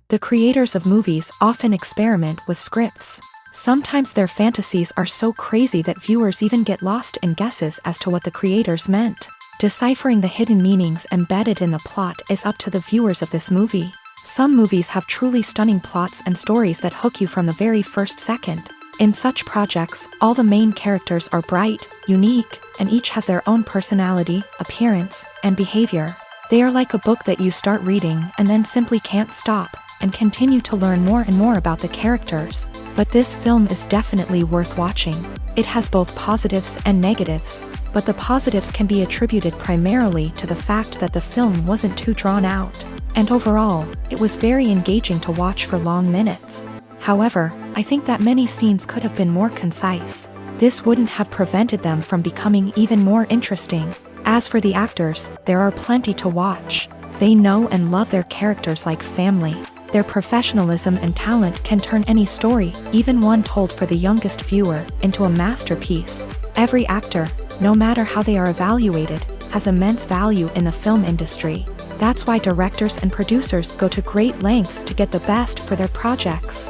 The creators of movies often experiment with scripts. Sometimes their fantasies are so crazy that viewers even get lost in guesses as to what the creators meant. Deciphering the hidden meanings embedded in the plot is up to the viewers of this movie. Some movies have truly stunning plots and stories that hook you from the very first second. In such projects, all the main characters are bright, unique, and each has their own personality, appearance, and behavior. They are like a book that you start reading and then simply can't stop, and continue to learn more and more about the characters. But this film is definitely worth watching. It has both positives and negatives, but the positives can be attributed primarily to the fact that the film wasn't too drawn out, and overall, it was very engaging to watch for long minutes. However, I think that many scenes could have been more concise. This wouldn't have prevented them from becoming even more interesting. As for the actors, there are plenty to watch. They know and love their characters like family. Their professionalism and talent can turn any story, even one told for the youngest viewer, into a masterpiece. Every actor, no matter how they are evaluated, has immense value in the film industry. That's why directors and producers go to great lengths to get the best for their projects.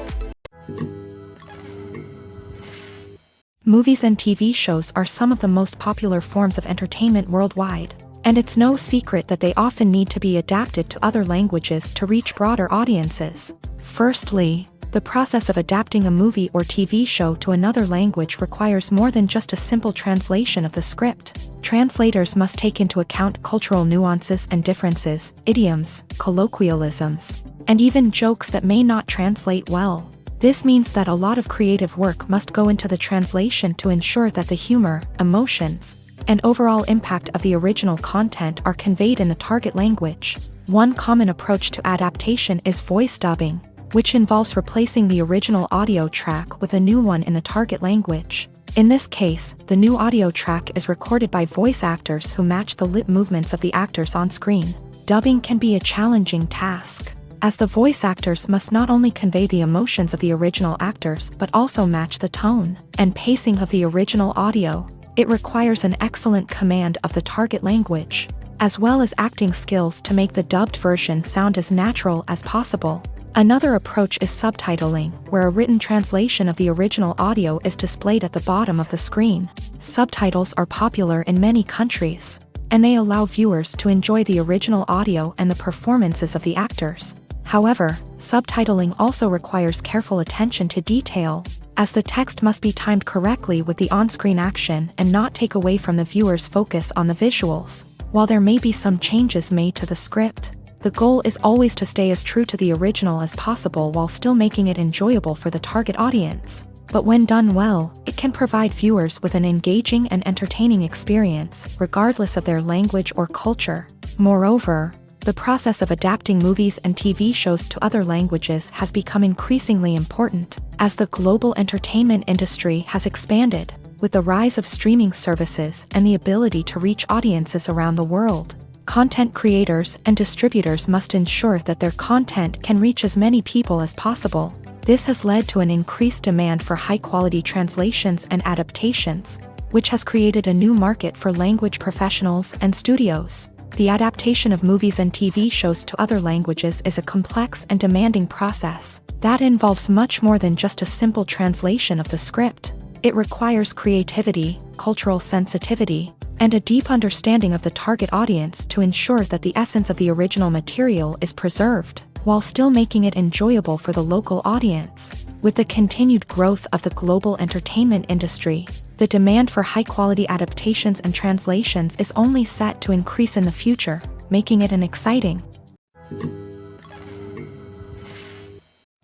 Movies and TV shows are some of the most popular forms of entertainment worldwide. And it's no secret that they often need to be adapted to other languages to reach broader audiences. Firstly, the process of adapting a movie or TV show to another language requires more than just a simple translation of the script. Translators must take into account cultural nuances and differences, idioms, colloquialisms, and even jokes that may not translate well. This means that a lot of creative work must go into the translation to ensure that the humor, emotions, and overall impact of the original content are conveyed in the target language. One common approach to adaptation is voice dubbing, which involves replacing the original audio track with a new one in the target language. In this case, the new audio track is recorded by voice actors who match the lip movements of the actors on screen. Dubbing can be a challenging task, as the voice actors must not only convey the emotions of the original actors but also match the tone and pacing of the original audio. It requires an excellent command of the target language, as well as acting skills to make the dubbed version sound as natural as possible. Another approach is subtitling, where a written translation of the original audio is displayed at the bottom of the screen. Subtitles are popular in many countries, and they allow viewers to enjoy the original audio and the performances of the actors. However, subtitling also requires careful attention to detail, as the text must be timed correctly with the on-screen action and not take away from the viewer's focus on the visuals. While there may be some changes made to the script, the goal is always to stay as true to the original as possible while still making it enjoyable for the target audience. But when done well, it can provide viewers with an engaging and entertaining experience, regardless of their language or culture. Moreover, the process of adapting movies and TV shows to other languages has become increasingly important, as the global entertainment industry has expanded, with the rise of streaming services and the ability to reach audiences around the world. Content creators and distributors must ensure that their content can reach as many people as possible. This has led to an increased demand for high-quality translations and adaptations, which has created a new market for language professionals and studios. The adaptation of movies and TV shows to other languages is a complex and demanding process that involves much more than just a simple translation of the script. It requires creativity, cultural sensitivity, and a deep understanding of the target audience to ensure that the essence of the original material is preserved, while still making it enjoyable for the local audience. With the continued growth of the global entertainment industry, the demand for high-quality adaptations and translations is only set to increase in the future, making it an exciting.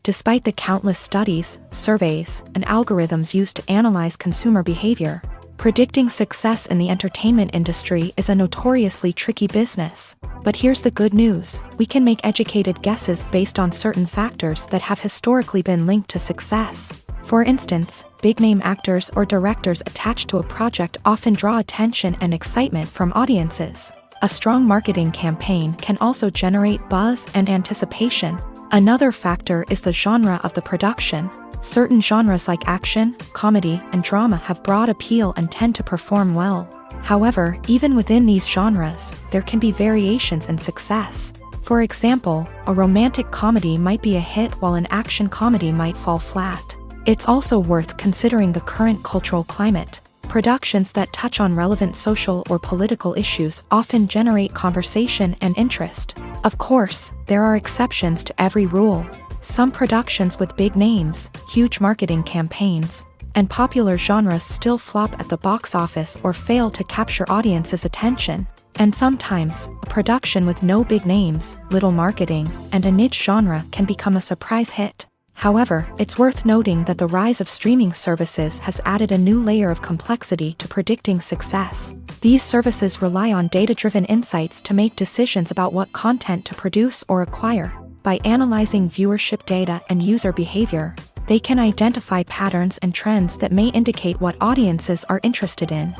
Despite the countless studies, surveys, and algorithms used to analyze consumer behavior, predicting success in the entertainment industry is a notoriously tricky business. But here's the good news: we can make educated guesses based on certain factors that have historically been linked to success. For instance, big-name actors or directors attached to a project often draw attention and excitement from audiences. A strong marketing campaign can also generate buzz and anticipation. Another factor is the genre of the production. Certain genres like action, comedy, and drama have broad appeal and tend to perform well. However, even within these genres, there can be variations in success. For example, a romantic comedy might be a hit while an action comedy might fall flat. It's also worth considering the current cultural climate. Productions that touch on relevant social or political issues often generate conversation and interest. Of course, there are exceptions to every rule. Some productions with big names, huge marketing campaigns, and popular genres still flop at the box office or fail to capture audiences' attention. And sometimes, a production with no big names, little marketing, and a niche genre can become a surprise hit. However, it's worth noting that the rise of streaming services has added a new layer of complexity to predicting success. These services rely on data-driven insights to make decisions about what content to produce or acquire. By analyzing viewership data and user behavior, they can identify patterns and trends that may indicate what audiences are interested in.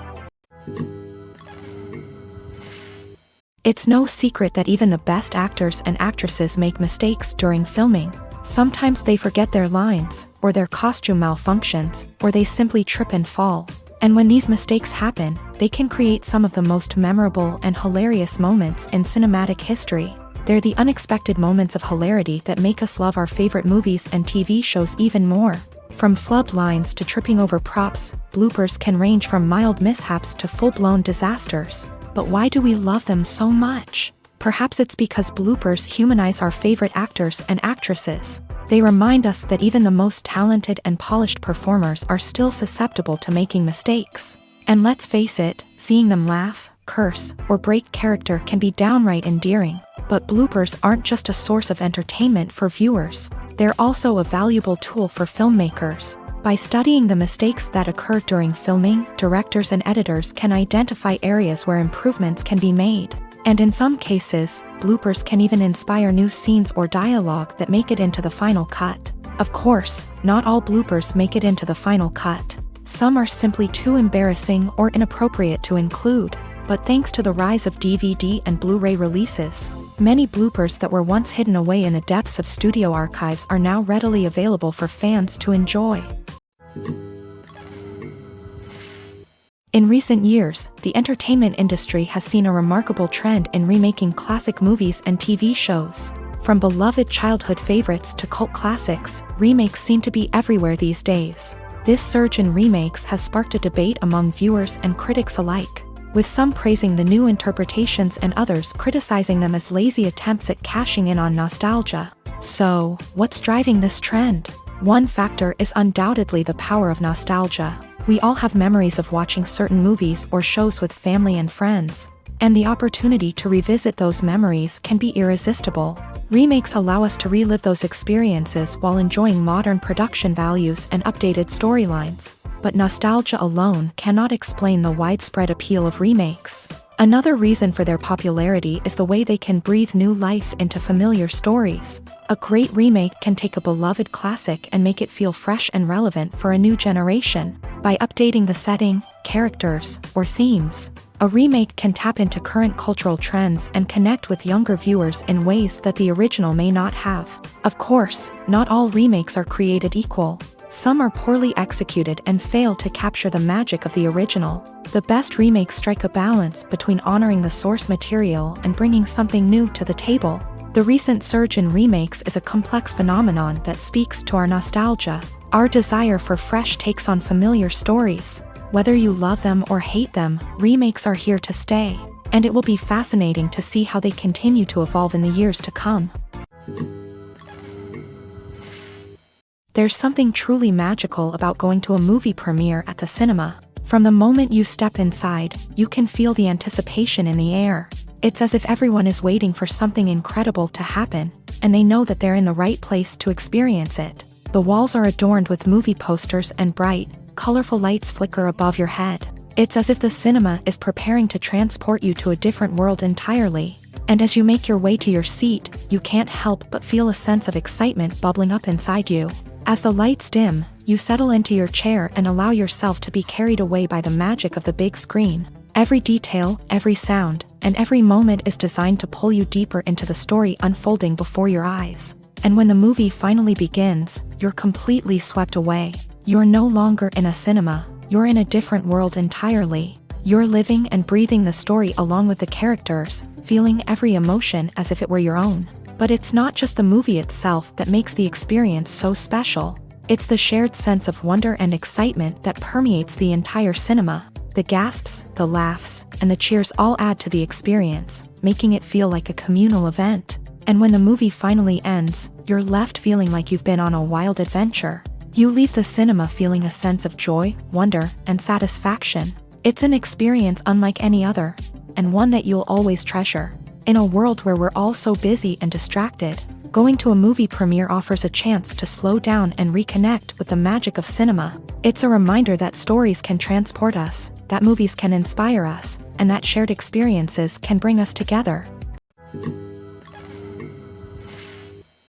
It's no secret that even the best actors and actresses make mistakes during filming. Sometimes they forget their lines, or their costume malfunctions, or they simply trip and fall. And when these mistakes happen, they can create some of the most memorable and hilarious moments in cinematic history. They're the unexpected moments of hilarity that make us love our favorite movies and TV shows even more. From flubbed lines to tripping over props, bloopers can range from mild mishaps to full-blown disasters. But why do we love them so much? Perhaps it's because bloopers humanize our favorite actors and actresses. They remind us that even the most talented and polished performers are still susceptible to making mistakes. And let's face it, seeing them laugh, curse, or break character can be downright endearing. But bloopers aren't just a source of entertainment for viewers. They're also a valuable tool for filmmakers. By studying the mistakes that occur during filming, directors and editors can identify areas where improvements can be made. And in some cases, bloopers can even inspire new scenes or dialogue that make it into the final cut. Of course, not all bloopers make it into the final cut. Some are simply too embarrassing or inappropriate to include. But thanks to the rise of DVD and Blu-ray releases, many bloopers that were once hidden away in the depths of studio archives are now readily available for fans to enjoy. In recent years, the entertainment industry has seen a remarkable trend in remaking classic movies and TV shows. From beloved childhood favorites to cult classics, remakes seem to be everywhere these days. This surge in remakes has sparked a debate among viewers and critics alike, with some praising the new interpretations and others criticizing them as lazy attempts at cashing in on nostalgia. So, what's driving this trend? One factor is undoubtedly the power of nostalgia. We all have memories of watching certain movies or shows with family and friends, and the opportunity to revisit those memories can be irresistible. Remakes allow us to relive those experiences while enjoying modern production values and updated storylines. But nostalgia alone cannot explain the widespread appeal of remakes. Another reason for their popularity is the way they can breathe new life into familiar stories. A great remake can take a beloved classic and make it feel fresh and relevant for a new generation. By updating the setting, characters, or themes, a remake can tap into current cultural trends and connect with younger viewers in ways that the original may not have. Of course, not all remakes are created equal. Some are poorly executed and fail to capture the magic of the original. The best remakes strike a balance between honoring the source material and bringing something new to the table. The recent surge in remakes is a complex phenomenon that speaks to our nostalgia, our desire for fresh takes on familiar stories. Whether you love them or hate them, remakes are here to stay, and it will be fascinating to see how they continue to evolve in the years to come. There's something truly magical about going to a movie premiere at the cinema. From the moment you step inside, you can feel the anticipation in the air. It's as if everyone is waiting for something incredible to happen, and they know that they're in the right place to experience it. The walls are adorned with movie posters and bright, colorful lights flicker above your head. It's as if the cinema is preparing to transport you to a different world entirely. And as you make your way to your seat, you can't help but feel a sense of excitement bubbling up inside you. As the lights dim, you settle into your chair and allow yourself to be carried away by the magic of the big screen. Every detail, every sound, and every moment is designed to pull you deeper into the story unfolding before your eyes. And when the movie finally begins, you're completely swept away. You're no longer in a cinema, you're in a different world entirely. You're living and breathing the story along with the characters, feeling every emotion as if it were your own. But it's not just the movie itself that makes the experience so special. It's the shared sense of wonder and excitement that permeates the entire cinema. The gasps, the laughs, and the cheers all add to the experience, making it feel like a communal event. And when the movie finally ends, you're left feeling like you've been on a wild adventure. You leave the cinema feeling a sense of joy, wonder, and satisfaction. It's an experience unlike any other, and one that you'll always treasure. In a world where we're all so busy and distracted, going to a movie premiere offers a chance to slow down and reconnect with the magic of cinema. It's a reminder that stories can transport us, that movies can inspire us, and that shared experiences can bring us together.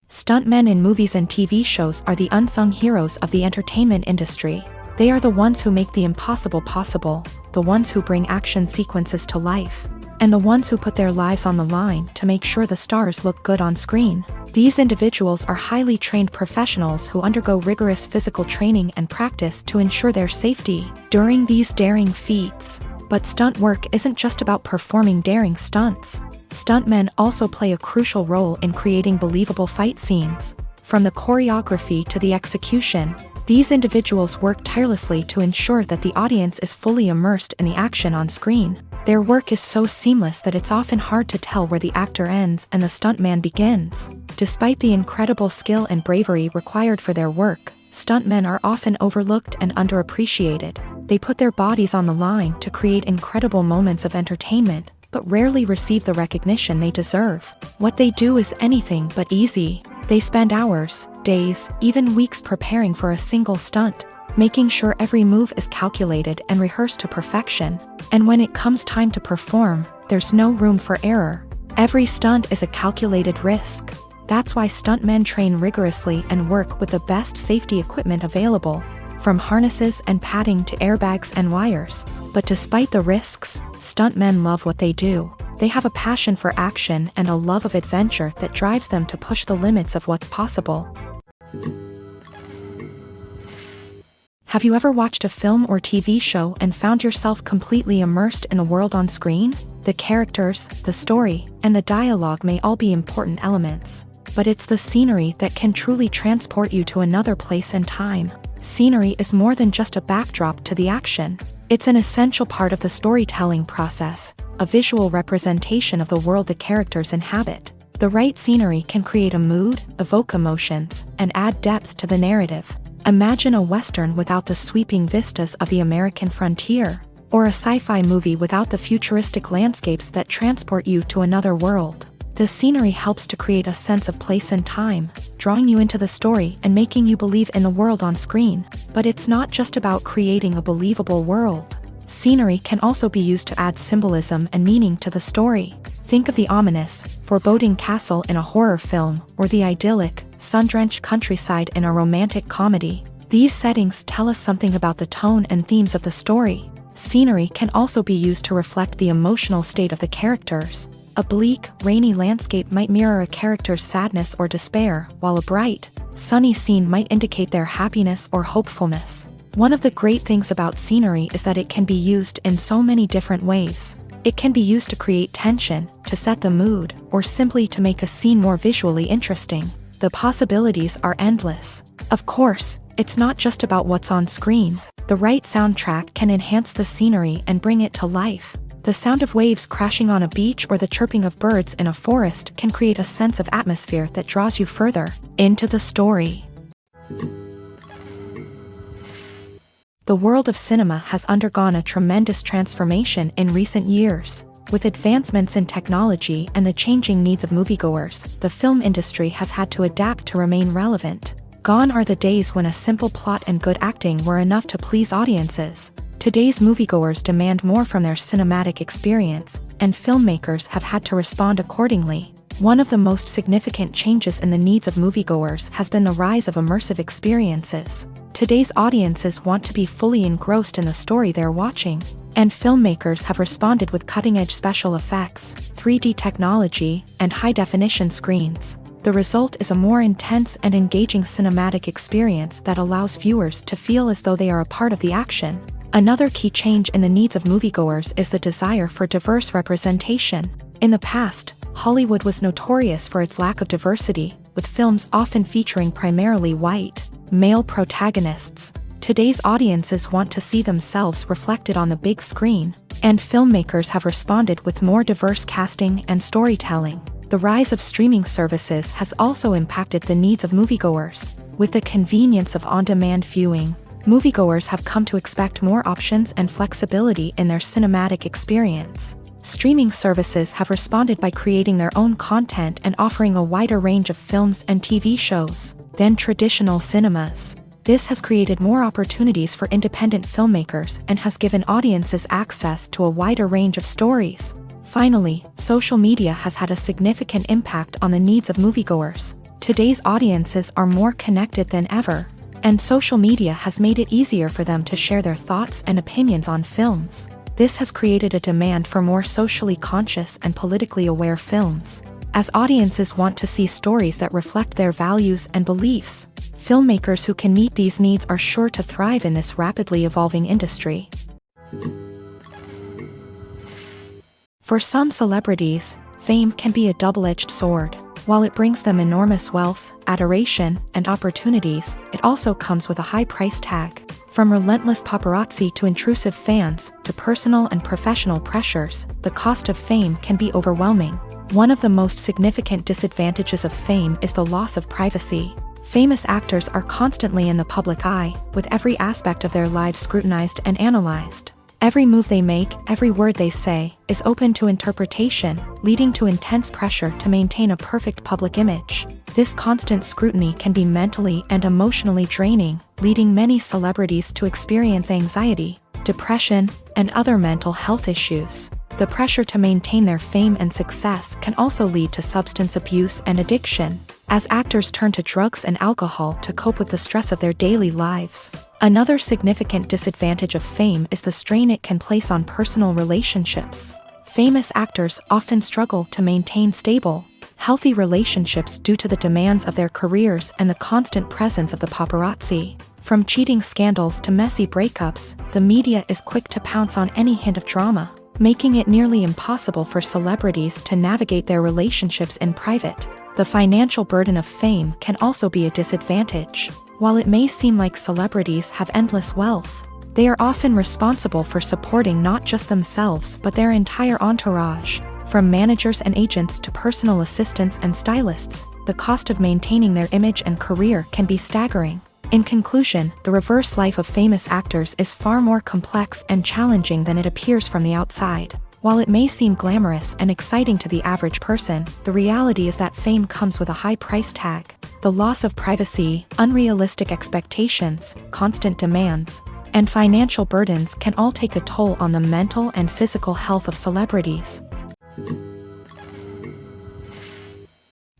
Stuntmen in movies and TV shows are the unsung heroes of the entertainment industry. They are the ones who make the impossible possible, the ones who bring action sequences to life, and the ones who put their lives on the line to make sure the stars look good on screen. These individuals are highly trained professionals who undergo rigorous physical training and practice to ensure their safety during these daring feats. But stunt work isn't just about performing daring stunts. Stuntmen also play a crucial role in creating believable fight scenes. From the choreography to the execution, these individuals work tirelessly to ensure that the audience is fully immersed in the action on screen. Their work is so seamless that it's often hard to tell where the actor ends and the stuntman begins. Despite the incredible skill and bravery required for their work, stuntmen are often overlooked and underappreciated. They put their bodies on the line to create incredible moments of entertainment, but rarely receive the recognition they deserve. What they do is anything but easy. They spend hours, days, even weeks preparing for a single stunt, making sure every move is calculated and rehearsed to perfection. And when it comes time to perform, there's no room for error. Every stunt is a calculated risk. That's why stuntmen train rigorously and work with the best safety equipment available, from harnesses and padding to airbags and wires. But despite the risks, stuntmen love what they do. They have a passion for action and a love of adventure that drives them to push the limits of what's possible. Have you ever watched a film or TV show and found yourself completely immersed in the world on screen? The characters, the story, and the dialogue may all be important elements, but it's the scenery that can truly transport you to another place and time. Scenery is more than just a backdrop to the action. It's an essential part of the storytelling process, a visual representation of the world the characters inhabit. The right scenery can create a mood, evoke emotions, and add depth to the narrative. Imagine a Western without the sweeping vistas of the American frontier, or a sci-fi movie without the futuristic landscapes that transport you to another world. The scenery helps to create a sense of place and time, drawing you into the story and making you believe in the world on screen. But it's not just about creating a believable world. Scenery can also be used to add symbolism and meaning to the story. Think of the ominous, foreboding castle in a horror film, or the idyllic, sun-drenched countryside in a romantic comedy. These settings tell us something about the tone and themes of the story. Scenery can also be used to reflect the emotional state of the characters. A bleak, rainy landscape might mirror a character's sadness or despair, while a bright, sunny scene might indicate their happiness or hopefulness. One of the great things about scenery is that it can be used in so many different ways. It can be used to create tension, to set the mood, or simply to make a scene more visually interesting. The possibilities are endless. Of course, it's not just about what's on screen. The right soundtrack can enhance the scenery and bring it to life. The sound of waves crashing on a beach or the chirping of birds in a forest can create a sense of atmosphere that draws you further into the story. The world of cinema has undergone a tremendous transformation in recent years. With advancements in technology and the changing needs of moviegoers, the film industry has had to adapt to remain relevant. Gone are the days when a simple plot and good acting were enough to please audiences. Today's moviegoers demand more from their cinematic experience, and filmmakers have had to respond accordingly. One of the most significant changes in the needs of moviegoers has been the rise of immersive experiences. Today's audiences want to be fully engrossed in the story they're watching, and filmmakers have responded with cutting-edge special effects, 3D technology, and high-definition screens. The result is a more intense and engaging cinematic experience that allows viewers to feel as though they are a part of the action. Another key change in the needs of moviegoers is the desire for diverse representation. In the past, Hollywood was notorious for its lack of diversity, with films often featuring primarily white, male protagonists. Today's audiences want to see themselves reflected on the big screen, and filmmakers have responded with more diverse casting and storytelling. The rise of streaming services has also impacted the needs of moviegoers. With the convenience of on-demand viewing, moviegoers have come to expect more options and flexibility in their cinematic experience. Streaming services have responded by creating their own content and offering a wider range of films and TV shows than traditional cinemas. This has created more opportunities for independent filmmakers and has given audiences access to a wider range of stories. Finally, social media has had a significant impact on the needs of moviegoers. Today's audiences are more connected than ever, and social media has made it easier for them to share their thoughts and opinions on films. This has created a demand for more socially conscious and politically aware films. As audiences want to see stories that reflect their values and beliefs, filmmakers who can meet these needs are sure to thrive in this rapidly evolving industry. For some celebrities, fame can be a double-edged sword. While it brings them enormous wealth, adoration, and opportunities, it also comes with a high price tag. From relentless paparazzi to intrusive fans, to personal and professional pressures, the cost of fame can be overwhelming. One of the most significant disadvantages of fame is the loss of privacy. Famous actors are constantly in the public eye, with every aspect of their lives scrutinized and analyzed. Every move they make, every word they say, is open to interpretation, leading to intense pressure to maintain a perfect public image. This constant scrutiny can be mentally and emotionally draining, leading many celebrities to experience anxiety, depression, and other mental health issues. The pressure to maintain their fame and success can also lead to substance abuse and addiction, as actors turn to drugs and alcohol to cope with the stress of their daily lives. Another significant disadvantage of fame is the strain it can place on personal relationships. Famous actors often struggle to maintain stable, healthy relationships due to the demands of their careers and the constant presence of the paparazzi. From cheating scandals to messy breakups, the media is quick to pounce on any hint of drama, making it nearly impossible for celebrities to navigate their relationships in private. The financial burden of fame can also be a disadvantage. While it may seem like celebrities have endless wealth, they are often responsible for supporting not just themselves but their entire entourage. From managers and agents to personal assistants and stylists, the cost of maintaining their image and career can be staggering. In conclusion, the reverse life of famous actors is far more complex and challenging than it appears from the outside. While it may seem glamorous and exciting to the average person, the reality is that fame comes with a high price tag. The loss of privacy, unrealistic expectations, constant demands, and financial burdens can all take a toll on the mental and physical health of celebrities.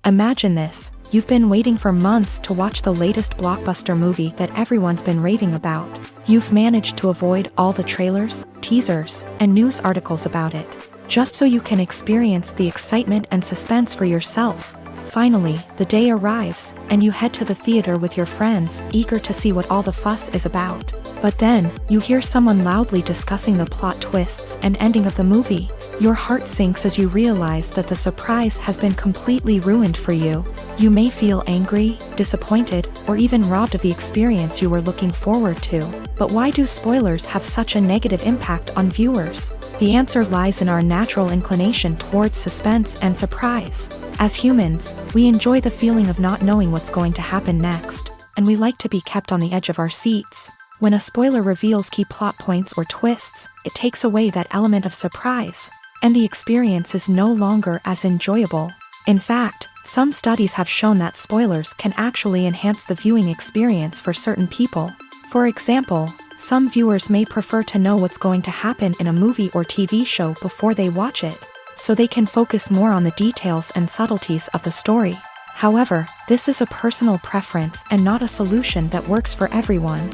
Imagine this: you've been waiting for months to watch the latest blockbuster movie that everyone's been raving about. You've managed to avoid all the trailers, teasers, and news articles about it, just so you can experience the excitement and suspense for yourself. Finally, the day arrives, and you head to the theater with your friends, eager to see what all the fuss is about. But then, you hear someone loudly discussing the plot twists and ending of the movie. Your heart sinks as you realize that the surprise has been completely ruined for you. You may feel angry, disappointed, or even robbed of the experience you were looking forward to. But why do spoilers have such a negative impact on viewers? The answer lies in our natural inclination towards suspense and surprise. As humans, we enjoy the feeling of not knowing what's going to happen next, and we like to be kept on the edge of our seats. When a spoiler reveals key plot points or twists, it takes away that element of surprise, and the experience is no longer as enjoyable. In fact, some studies have shown that spoilers can actually enhance the viewing experience for certain people. For example, some viewers may prefer to know what's going to happen in a movie or TV show before they watch it, so they can focus more on the details and subtleties of the story. However, this is a personal preference and not a solution that works for everyone.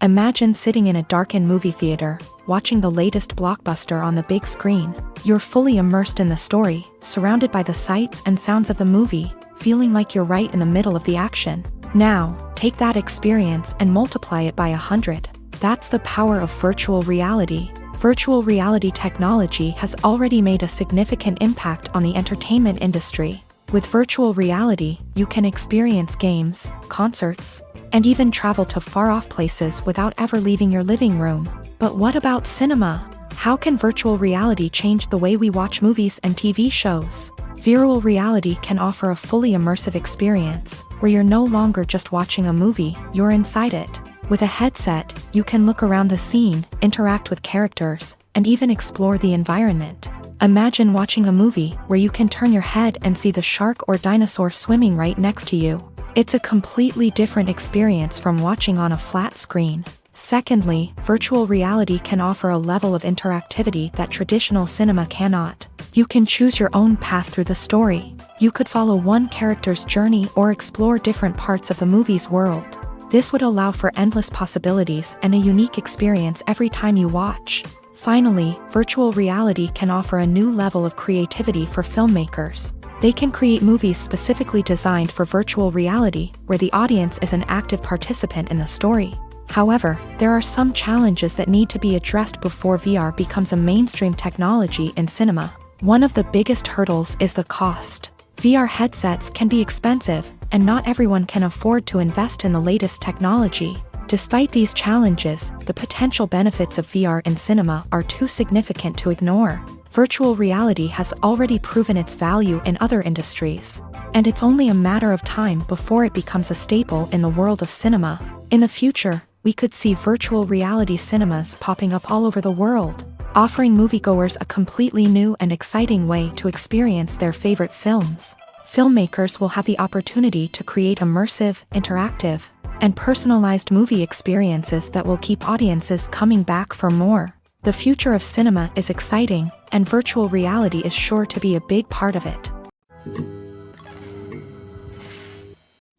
Imagine sitting in a darkened movie theater, watching the latest blockbuster on the big screen. You're fully immersed in the story, surrounded by the sights and sounds of the movie, feeling like you're right in the middle of the action. Now, take that experience and multiply it by 100. That's the power of virtual reality. Virtual reality technology has already made a significant impact on the entertainment industry. With virtual reality, you can experience games, concerts, and even travel to far-off places without ever leaving your living room. But what about cinema? How can virtual reality change the way we watch movies and TV shows? Virtual reality can offer a fully immersive experience, where you're no longer just watching a movie, you're inside it. With a headset, you can look around the scene, interact with characters, and even explore the environment. Imagine watching a movie where you can turn your head and see the shark or dinosaur swimming right next to you. It's a completely different experience from watching on a flat screen. Secondly, virtual reality can offer a level of interactivity that traditional cinema cannot. You can choose your own path through the story. You could follow one character's journey or explore different parts of the movie's world. This would allow for endless possibilities and a unique experience every time you watch. Finally, virtual reality can offer a new level of creativity for filmmakers. They can create movies specifically designed for virtual reality, where the audience is an active participant in the story. However, there are some challenges that need to be addressed before VR becomes a mainstream technology in cinema. One of the biggest hurdles is the cost. VR headsets can be expensive, and not everyone can afford to invest in the latest technology. Despite these challenges, the potential benefits of VR in cinema are too significant to ignore. Virtual reality has already proven its value in other industries, and it's only a matter of time before it becomes a staple in the world of cinema. In the future, we could see virtual reality cinemas popping up all over the world, offering moviegoers a completely new and exciting way to experience their favorite films. Filmmakers will have the opportunity to create immersive, interactive, and personalized movie experiences that will keep audiences coming back for more. The future of cinema is exciting, and virtual reality is sure to be a big part of it.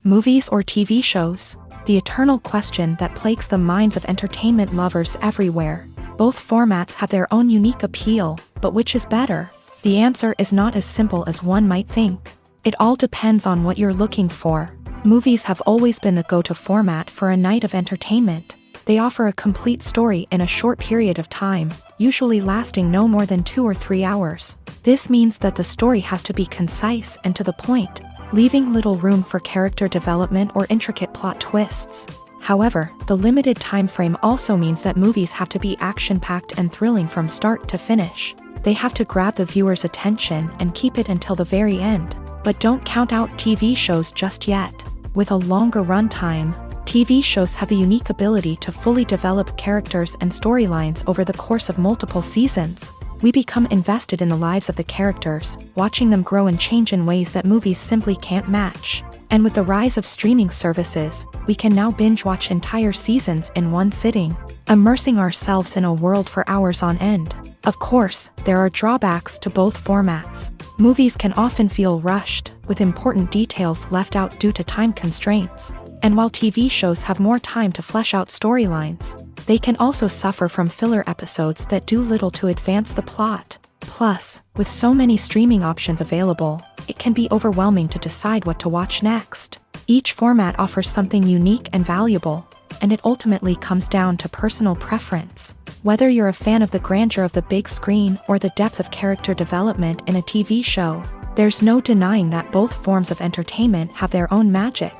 Movies or TV shows? The eternal question that plagues the minds of entertainment lovers everywhere. Both formats have their own unique appeal, but which is better? The answer is not as simple as one might think. It all depends on what you're looking for. Movies have always been the go-to format for a night of entertainment. They offer a complete story in a short period of time, usually lasting no more than 2 or 3 hours. This means that the story has to be concise and to the point, leaving little room for character development or intricate plot twists. However, the limited time frame also means that movies have to be action-packed and thrilling from start to finish. They have to grab the viewer's attention and keep it until the very end. But don't count out TV shows just yet. With a longer runtime, TV shows have the unique ability to fully develop characters and storylines over the course of multiple seasons. We become invested in the lives of the characters, watching them grow and change in ways that movies simply can't match. And with the rise of streaming services, we can now binge-watch entire seasons in one sitting, immersing ourselves in a world for hours on end. Of course, there are drawbacks to both formats. Movies can often feel rushed, with important details left out due to time constraints. And while TV shows have more time to flesh out storylines, they can also suffer from filler episodes that do little to advance the plot. Plus, with so many streaming options available, it can be overwhelming to decide what to watch next. Each format offers something unique and valuable, and it ultimately comes down to personal preference. Whether you're a fan of the grandeur of the big screen or the depth of character development in a TV show, there's no denying that both forms of entertainment have their own magic.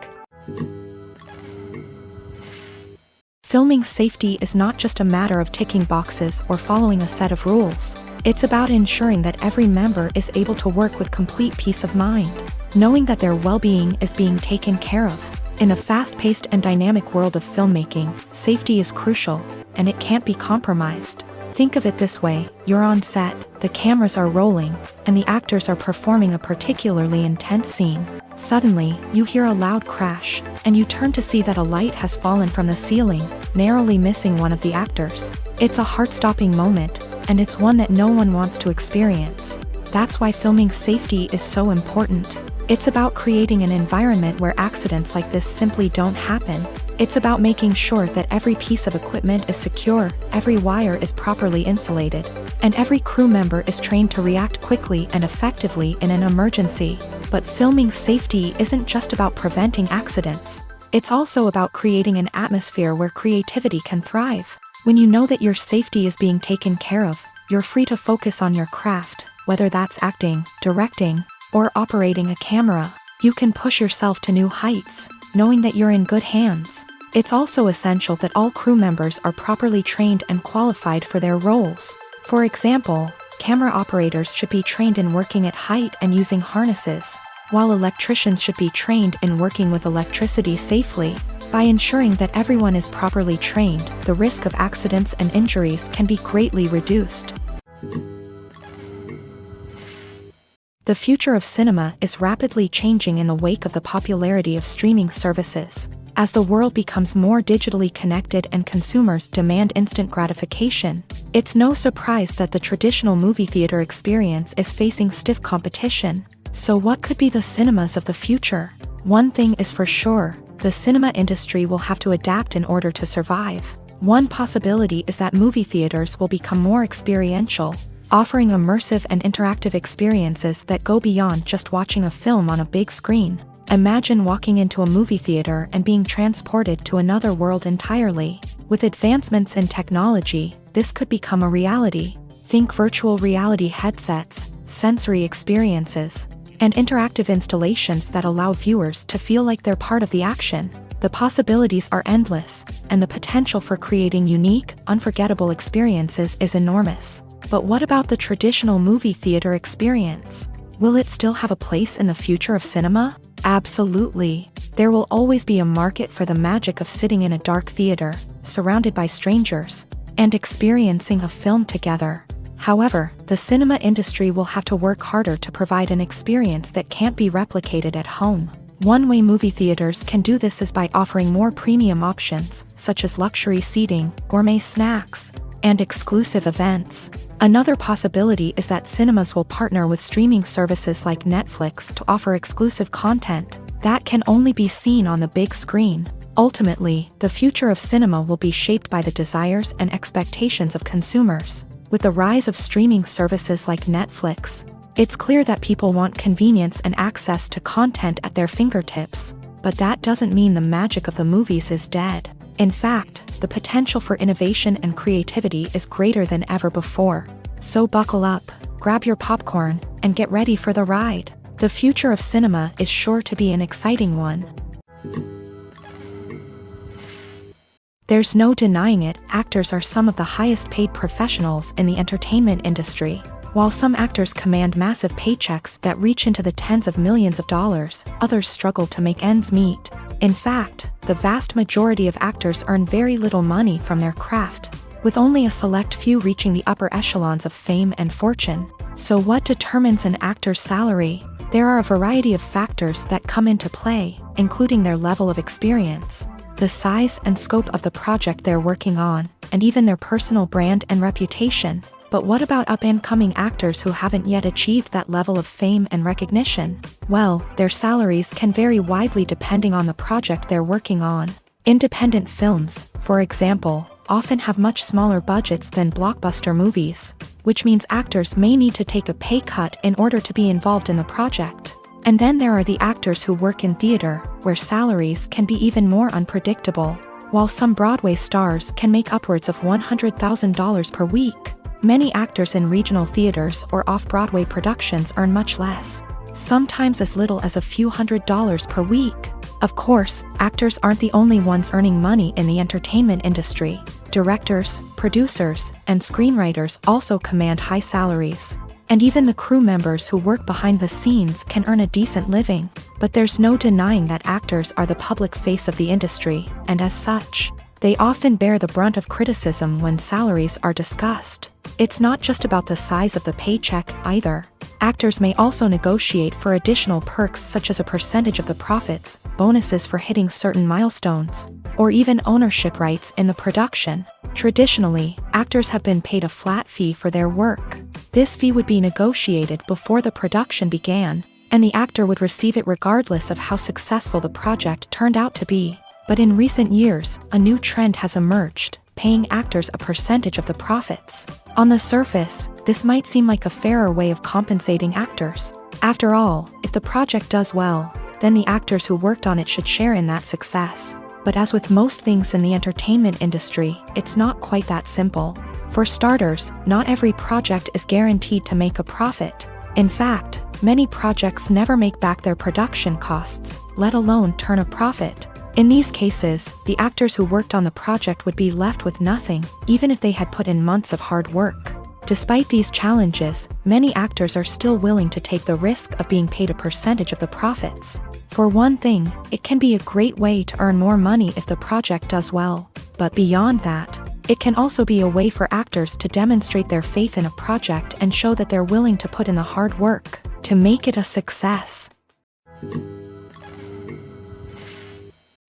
Filming safety is not just a matter of ticking boxes or following a set of rules. It's about ensuring that every member is able to work with complete peace of mind, knowing that their well-being is being taken care of. In a fast-paced and dynamic world of filmmaking, safety is crucial, and it can't be compromised. Think of it this way: you're on set, the cameras are rolling, and the actors are performing a particularly intense scene. Suddenly, you hear a loud crash, and you turn to see that a light has fallen from the ceiling, narrowly missing one of the actors. It's a heart-stopping moment, and it's one that no one wants to experience. That's why filming safety is so important. It's about creating an environment where accidents like this simply don't happen. It's about making sure that every piece of equipment is secure, every wire is properly insulated, and every crew member is trained to react quickly and effectively in an emergency. But filming safety isn't just about preventing accidents. It's also about creating an atmosphere where creativity can thrive. When you know that your safety is being taken care of, you're free to focus on your craft, whether that's acting, directing, or operating a camera. You can push yourself to new heights, knowing that you're in good hands. It's also essential that all crew members are properly trained and qualified for their roles. For example, camera operators should be trained in working at height and using harnesses, while electricians should be trained in working with electricity safely. By ensuring that everyone is properly trained, the risk of accidents and injuries can be greatly reduced. The future of cinema is rapidly changing in the wake of the popularity of streaming services. As the world becomes more digitally connected and consumers demand instant gratification, it's no surprise that the traditional movie theater experience is facing stiff competition. So what could be the cinemas of the future? One thing is for sure, the cinema industry will have to adapt in order to survive. One possibility is that movie theaters will become more experiential, offering immersive and interactive experiences that go beyond just watching a film on a big screen. Imagine walking into a movie theater and being transported to another world entirely. With advancements in technology, this could become a reality. Think virtual reality headsets, sensory experiences, and interactive installations that allow viewers to feel like they're part of the action. The possibilities are endless, and the potential for creating unique, unforgettable experiences is enormous. But what about the traditional movie theater experience? Will it still have a place in the future of cinema? Absolutely. There will always be a market for the magic of sitting in a dark theater, surrounded by strangers, and experiencing a film together. However, the cinema industry will have to work harder to provide an experience that can't be replicated at home. One way movie theaters can do this is by offering more premium options, such as luxury seating, gourmet snacks, and exclusive events. Another possibility is that cinemas will partner with streaming services like Netflix to offer exclusive content that can only be seen on the big screen. Ultimately, the future of cinema will be shaped by the desires and expectations of consumers. With the rise of streaming services like Netflix, it's clear that people want convenience and access to content at their fingertips. But that doesn't mean the magic of the movies is dead. In fact, the potential for innovation and creativity is greater than ever before. So buckle up, grab your popcorn, and get ready for the ride. The future of cinema is sure to be an exciting one. There's no denying it, actors are some of the highest paid professionals in the entertainment industry. While some actors command massive paychecks that reach into the tens of millions of dollars, others struggle to make ends meet. In fact, the vast majority of actors earn very little money from their craft, with only a select few reaching the upper echelons of fame and fortune. So what determines an actor's salary? There are a variety of factors that come into play, including their level of experience, the size and scope of the project they're working on, and even their personal brand and reputation. But what about up-and-coming actors who haven't yet achieved that level of fame and recognition? Well, their salaries can vary widely depending on the project they're working on. Independent films, for example, often have much smaller budgets than blockbuster movies, which means actors may need to take a pay cut in order to be involved in the project. And then there are the actors who work in theater, where salaries can be even more unpredictable. While some Broadway stars can make upwards of $100,000 per week, many actors in regional theaters or off-Broadway productions earn much less, sometimes as little as a few $100s per week. Of course, actors aren't the only ones earning money in the entertainment industry. Directors, producers, and screenwriters also command high salaries. And even the crew members who work behind the scenes can earn a decent living. But there's no denying that actors are the public face of the industry, and as such, they often bear the brunt of criticism when salaries are discussed. It's not just about the size of the paycheck either. Actors may also negotiate for additional perks such as a percentage of the profits, bonuses for hitting certain milestones, or even ownership rights in the production. Traditionally, actors have been paid a flat fee for their work. This fee would be negotiated before the production began, and the actor would receive it regardless of how successful the project turned out to be. But in recent years, a new trend has emerged, paying actors a percentage of the profits. On the surface, this might seem like a fairer way of compensating actors. After all, if the project does well, then the actors who worked on it should share in that success. But as with most things in the entertainment industry, it's not quite that simple. For starters, not every project is guaranteed to make a profit. In fact, many projects never make back their production costs, let alone turn a profit. In these cases, the actors who worked on the project would be left with nothing, even if they had put in months of hard work. Despite these challenges, many actors are still willing to take the risk of being paid a percentage of the profits. For one thing, it can be a great way to earn more money if the project does well. But beyond that, it can also be a way for actors to demonstrate their faith in a project and show that they're willing to put in the hard work to make it a success.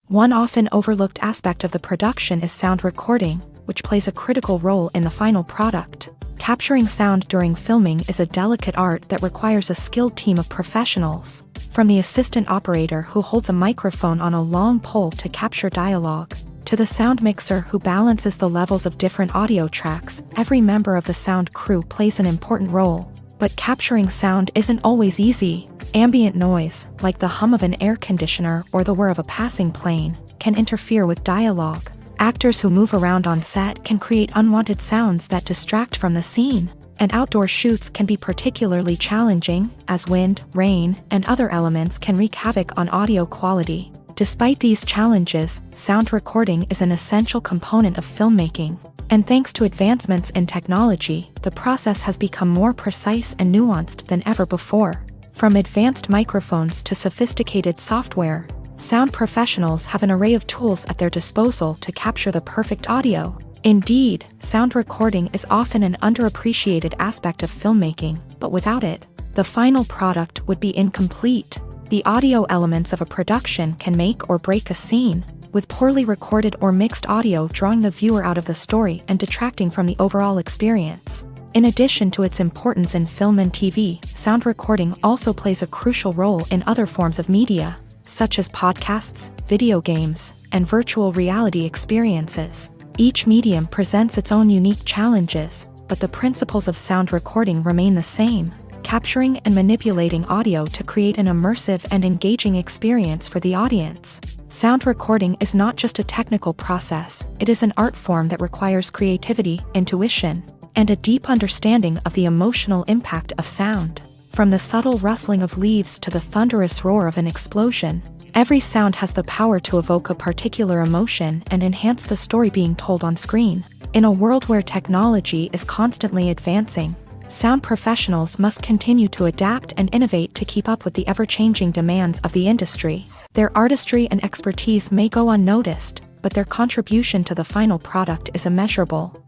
One often overlooked aspect of the production is sound recording, which plays a critical role in the final product. Capturing sound during filming is a delicate art that requires a skilled team of professionals. From the assistant operator who holds a microphone on a long pole to capture dialogue, to the sound mixer who balances the levels of different audio tracks, every member of the sound crew plays an important role. But capturing sound isn't always easy. Ambient noise, like the hum of an air conditioner or the whir of a passing plane, can interfere with dialogue. Actors who move around on set can create unwanted sounds that distract from the scene. And outdoor shoots can be particularly challenging, as wind, rain, and other elements can wreak havoc on audio quality. Despite these challenges, sound recording is an essential component of filmmaking. And thanks to advancements in technology, the process has become more precise and nuanced than ever before. From advanced microphones to sophisticated software, sound professionals have an array of tools at their disposal to capture the perfect audio. Indeed, sound recording is often an underappreciated aspect of filmmaking, but without it, the final product would be incomplete. The audio elements of a production can make or break a scene, with poorly recorded or mixed audio drawing the viewer out of the story and detracting from the overall experience. In addition to its importance in film and TV, sound recording also plays a crucial role in other forms of media, such as podcasts, video games, and virtual reality experiences. Each medium presents its own unique challenges, but the principles of sound recording remain the same: capturing and manipulating audio to create an immersive and engaging experience for the audience. Sound recording is not just a technical process, it is an art form that requires creativity, intuition, and a deep understanding of the emotional impact of sound. From the subtle rustling of leaves to the thunderous roar of an explosion, every sound has the power to evoke a particular emotion and enhance the story being told on screen. In a world where technology is constantly advancing, sound professionals must continue to adapt and innovate to keep up with the ever-changing demands of the industry. Their artistry and expertise may go unnoticed, but their contribution to the final product is immeasurable.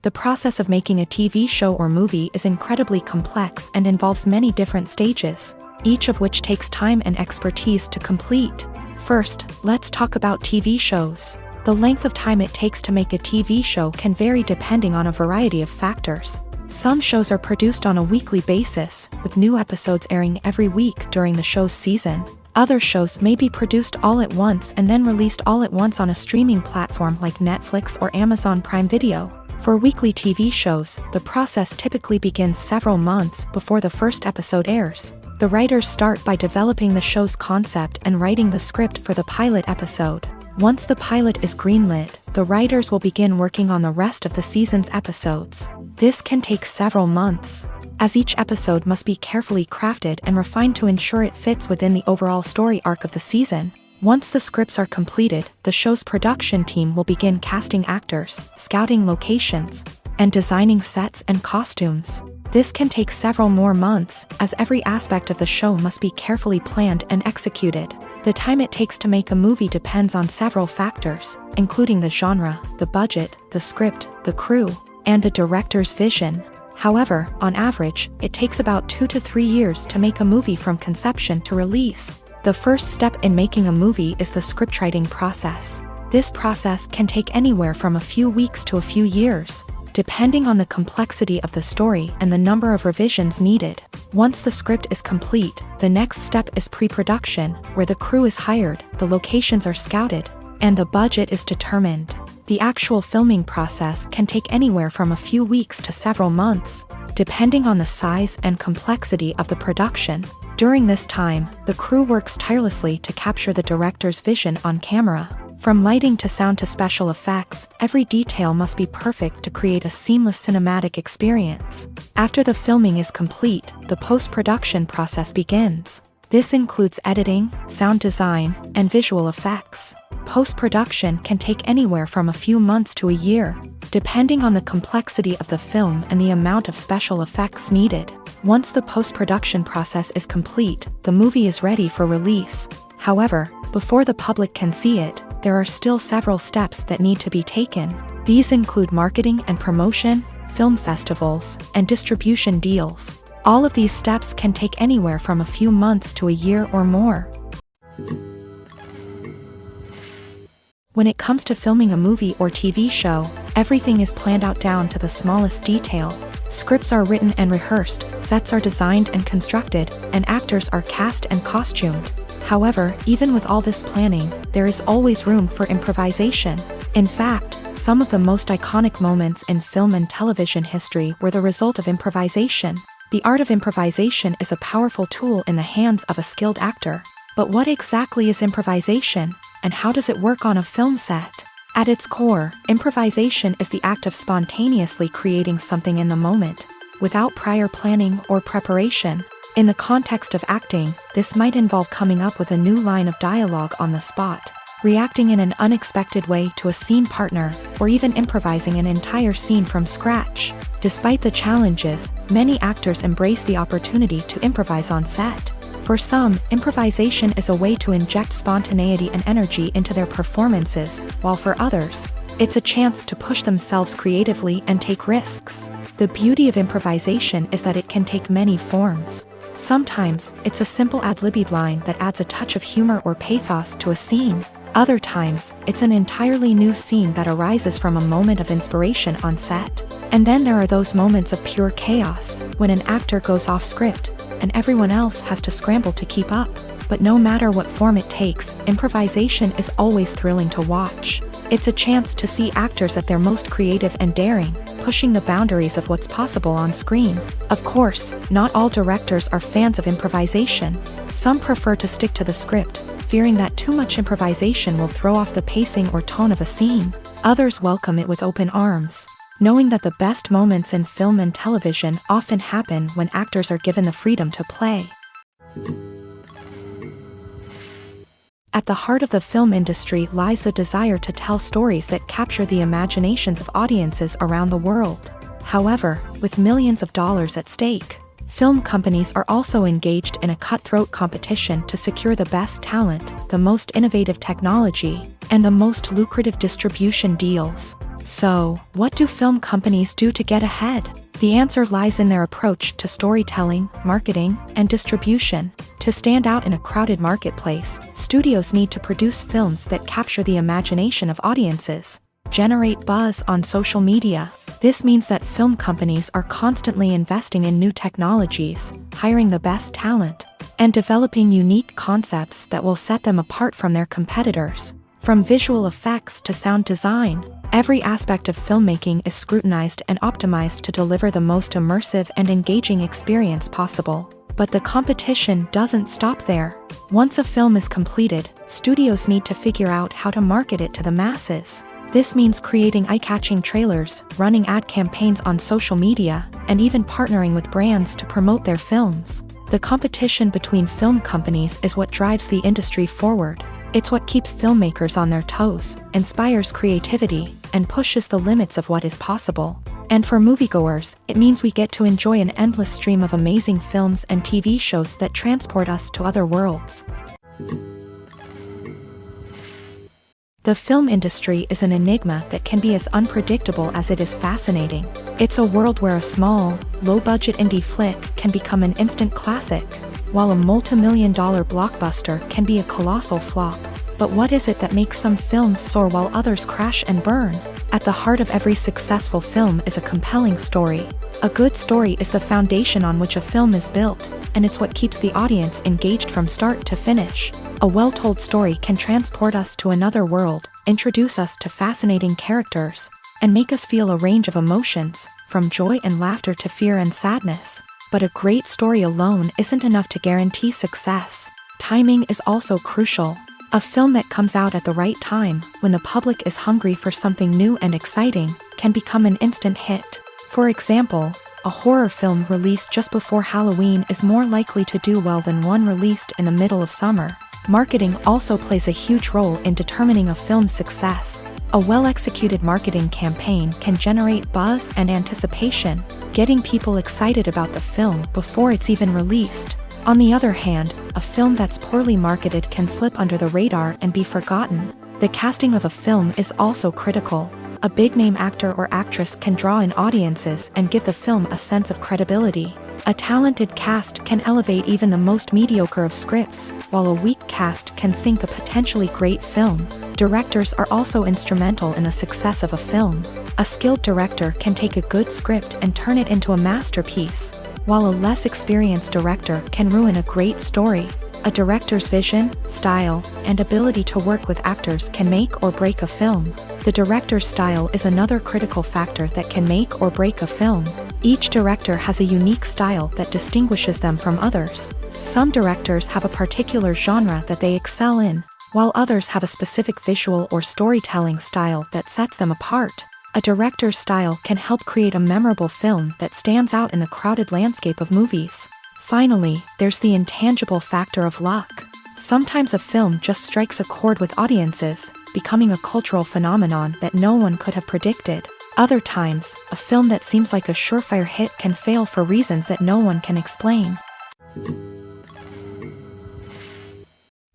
The process of making a TV show or movie is incredibly complex and involves many different stages, each of which takes time and expertise to complete. First, let's talk about TV shows. The length of time it takes to make a TV show can vary depending on a variety of factors. Some shows are produced on a weekly basis, with new episodes airing every week during the show's season. Other shows may be produced all at once and then released all at once on a streaming platform like Netflix or Amazon Prime Video. For weekly TV shows, the process typically begins several months before the first episode airs. The writers start by developing the show's concept and writing the script for the pilot episode. Once the pilot is greenlit, the writers will begin working on the rest of the season's episodes. This can take several months, as each episode must be carefully crafted and refined to ensure it fits within the overall story arc of the season. Once the scripts are completed, the show's production team will begin casting actors, scouting locations, and designing sets and costumes. This can take several more months, as every aspect of the show must be carefully planned and executed. The time it takes to make a movie depends on several factors, including the genre, the budget, the script, the crew, and the director's vision. However, on average, it takes about 2 to 3 years to make a movie from conception to release. The first step in making a movie is the scriptwriting process. This process can take anywhere from a few weeks to a few years, depending on the complexity of the story and the number of revisions needed. Once the script is complete, the next step is pre-production, where the crew is hired, the locations are scouted, and the budget is determined. The actual filming process can take anywhere from a few weeks to several months, depending on the size and complexity of the production. During this time, the crew works tirelessly to capture the director's vision on camera. From lighting to sound to special effects, every detail must be perfect to create a seamless cinematic experience. After the filming is complete, the post-production process begins. This includes editing, sound design, and visual effects. Post-production can take anywhere from a few months to a year, depending on the complexity of the film and the amount of special effects needed. Once the post-production process is complete, the movie is ready for release. However, before the public can see it, there are still several steps that need to be taken. These include marketing and promotion, film festivals, and distribution deals. All of these steps can take anywhere from a few months to a year or more. When it comes to filming a movie or TV show, everything is planned out down to the smallest detail. Scripts are written and rehearsed, sets are designed and constructed, and actors are cast and costumed. However, even with all this planning, there is always room for improvisation. In fact, some of the most iconic moments in film and television history were the result of improvisation. The art of improvisation is a powerful tool in the hands of a skilled actor. But what exactly is improvisation, and how does it work on a film set? At its core, improvisation is the act of spontaneously creating something in the moment, without prior planning or preparation. In the context of acting, this might involve coming up with a new line of dialogue on the spot, reacting in an unexpected way to a scene partner, or even improvising an entire scene from scratch. Despite the challenges, many actors embrace the opportunity to improvise on set. For some, improvisation is a way to inject spontaneity and energy into their performances, while for others, it's a chance to push themselves creatively and take risks. The beauty of improvisation is that it can take many forms. Sometimes, it's a simple ad-libbed line that adds a touch of humor or pathos to a scene. Other times, it's an entirely new scene that arises from a moment of inspiration on set. And then there are those moments of pure chaos, when an actor goes off script, and everyone else has to scramble to keep up. But no matter what form it takes, improvisation is always thrilling to watch. It's a chance to see actors at their most creative and daring, pushing the boundaries of what's possible on screen. Of course, not all directors are fans of improvisation. Some prefer to stick to the script, fearing that too much improvisation will throw off the pacing or tone of a scene. Others welcome it with open arms, knowing that the best moments in film and television often happen when actors are given the freedom to play. At the heart of the film industry lies the desire to tell stories that capture the imaginations of audiences around the world. However, with millions of dollars at stake, film companies are also engaged in a cutthroat competition to secure the best talent, the most innovative technology, and the most lucrative distribution deals. So, what do film companies do to get ahead? The answer lies in their approach to storytelling, marketing, and distribution. To stand out in a crowded marketplace, studios need to produce films that capture the imagination of audiences, generate buzz on social media. This means that film companies are constantly investing in new technologies, hiring the best talent, and developing unique concepts that will set them apart from their competitors. From visual effects to sound design, every aspect of filmmaking is scrutinized and optimized to deliver the most immersive and engaging experience possible. But the competition doesn't stop there. Once a film is completed, studios need to figure out how to market it to the masses. This means creating eye-catching trailers, running ad campaigns on social media, and even partnering with brands to promote their films. The competition between film companies is what drives the industry forward. It's what keeps filmmakers on their toes, inspires creativity, and pushes the limits of what is possible. And for moviegoers, it means we get to enjoy an endless stream of amazing films and TV shows that transport us to other worlds. The film industry is an enigma that can be as unpredictable as it is fascinating. It's a world where a small, low-budget indie flick can become an instant classic, while a multi-million-dollar blockbuster can be a colossal flop. But what is it that makes some films soar while others crash and burn? At the heart of every successful film is a compelling story. A good story is the foundation on which a film is built, and it's what keeps the audience engaged from start to finish. A well-told story can transport us to another world, introduce us to fascinating characters, and make us feel a range of emotions, from joy and laughter to fear and sadness. But a great story alone isn't enough to guarantee success. Timing is also crucial. A film that comes out at the right time, when the public is hungry for something new and exciting, can become an instant hit. For example, a horror film released just before Halloween is more likely to do well than one released in the middle of summer. Marketing also plays a huge role in determining a film's success. A well-executed marketing campaign can generate buzz and anticipation, getting people excited about the film before it's even released. On the other hand, a film that's poorly marketed can slip under the radar and be forgotten. The casting of a film is also critical. A big-name actor or actress can draw in audiences and give the film a sense of credibility. A talented cast can elevate even the most mediocre of scripts, while a weak cast can sink a potentially great film. Directors are also instrumental in the success of a film. A skilled director can take a good script and turn it into a masterpiece, while a less experienced director can ruin a great story. A director's vision, style, and ability to work with actors can make or break a film. The director's style is another critical factor that can make or break a film. Each director has a unique style that distinguishes them from others. Some directors have a particular genre that they excel in, while others have a specific visual or storytelling style that sets them apart. A director's style can help create a memorable film that stands out in the crowded landscape of movies. Finally, there's the intangible factor of luck. Sometimes a film just strikes a chord with audiences, becoming a cultural phenomenon that no one could have predicted. Other times, a film that seems like a surefire hit can fail for reasons that no one can explain.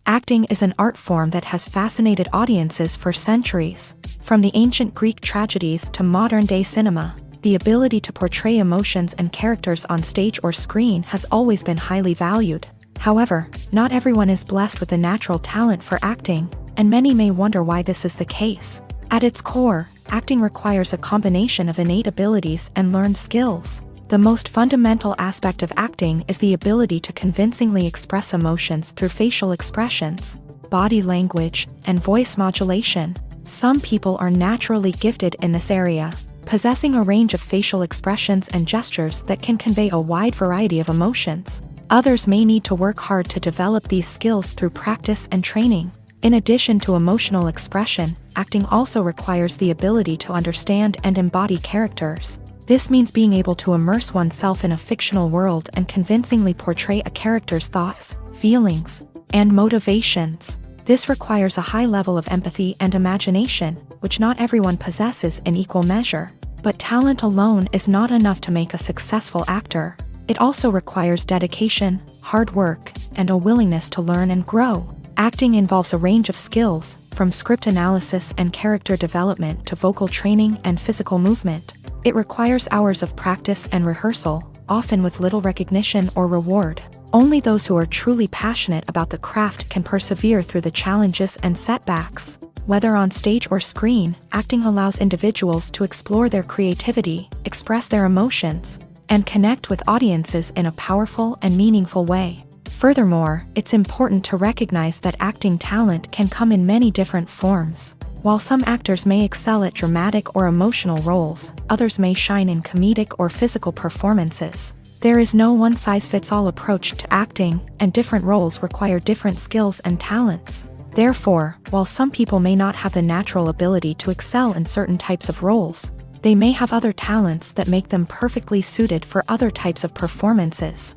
Acting is an art form that has fascinated audiences for centuries. From the ancient Greek tragedies to modern-day cinema, the ability to portray emotions and characters on stage or screen has always been highly valued. However, not everyone is blessed with a natural talent for acting, and many may wonder why this is the case. At its core, acting requires a combination of innate abilities and learned skills. The most fundamental aspect of acting is the ability to convincingly express emotions through facial expressions, body language, and voice modulation. Some people are naturally gifted in this area, possessing a range of facial expressions and gestures that can convey a wide variety of emotions. Others may need to work hard to develop these skills through practice and training. In addition to emotional expression, acting also requires the ability to understand and embody characters. This means being able to immerse oneself in a fictional world and convincingly portray a character's thoughts, feelings, and motivations. This requires a high level of empathy and imagination, which not everyone possesses in equal measure. But talent alone is not enough to make a successful actor. It also requires dedication, hard work, and a willingness to learn and grow. Acting involves a range of skills, from script analysis and character development to vocal training and physical movement. It requires hours of practice and rehearsal, often with little recognition or reward. Only those who are truly passionate about the craft can persevere through the challenges and setbacks. Whether on stage or screen, acting allows individuals to explore their creativity, express their emotions, and connect with audiences in a powerful and meaningful way. Furthermore, it's important to recognize that acting talent can come in many different forms. While some actors may excel at dramatic or emotional roles, others may shine in comedic or physical performances. There is no one-size-fits-all approach to acting, and different roles require different skills and talents. Therefore, while some people may not have the natural ability to excel in certain types of roles, they may have other talents that make them perfectly suited for other types of performances.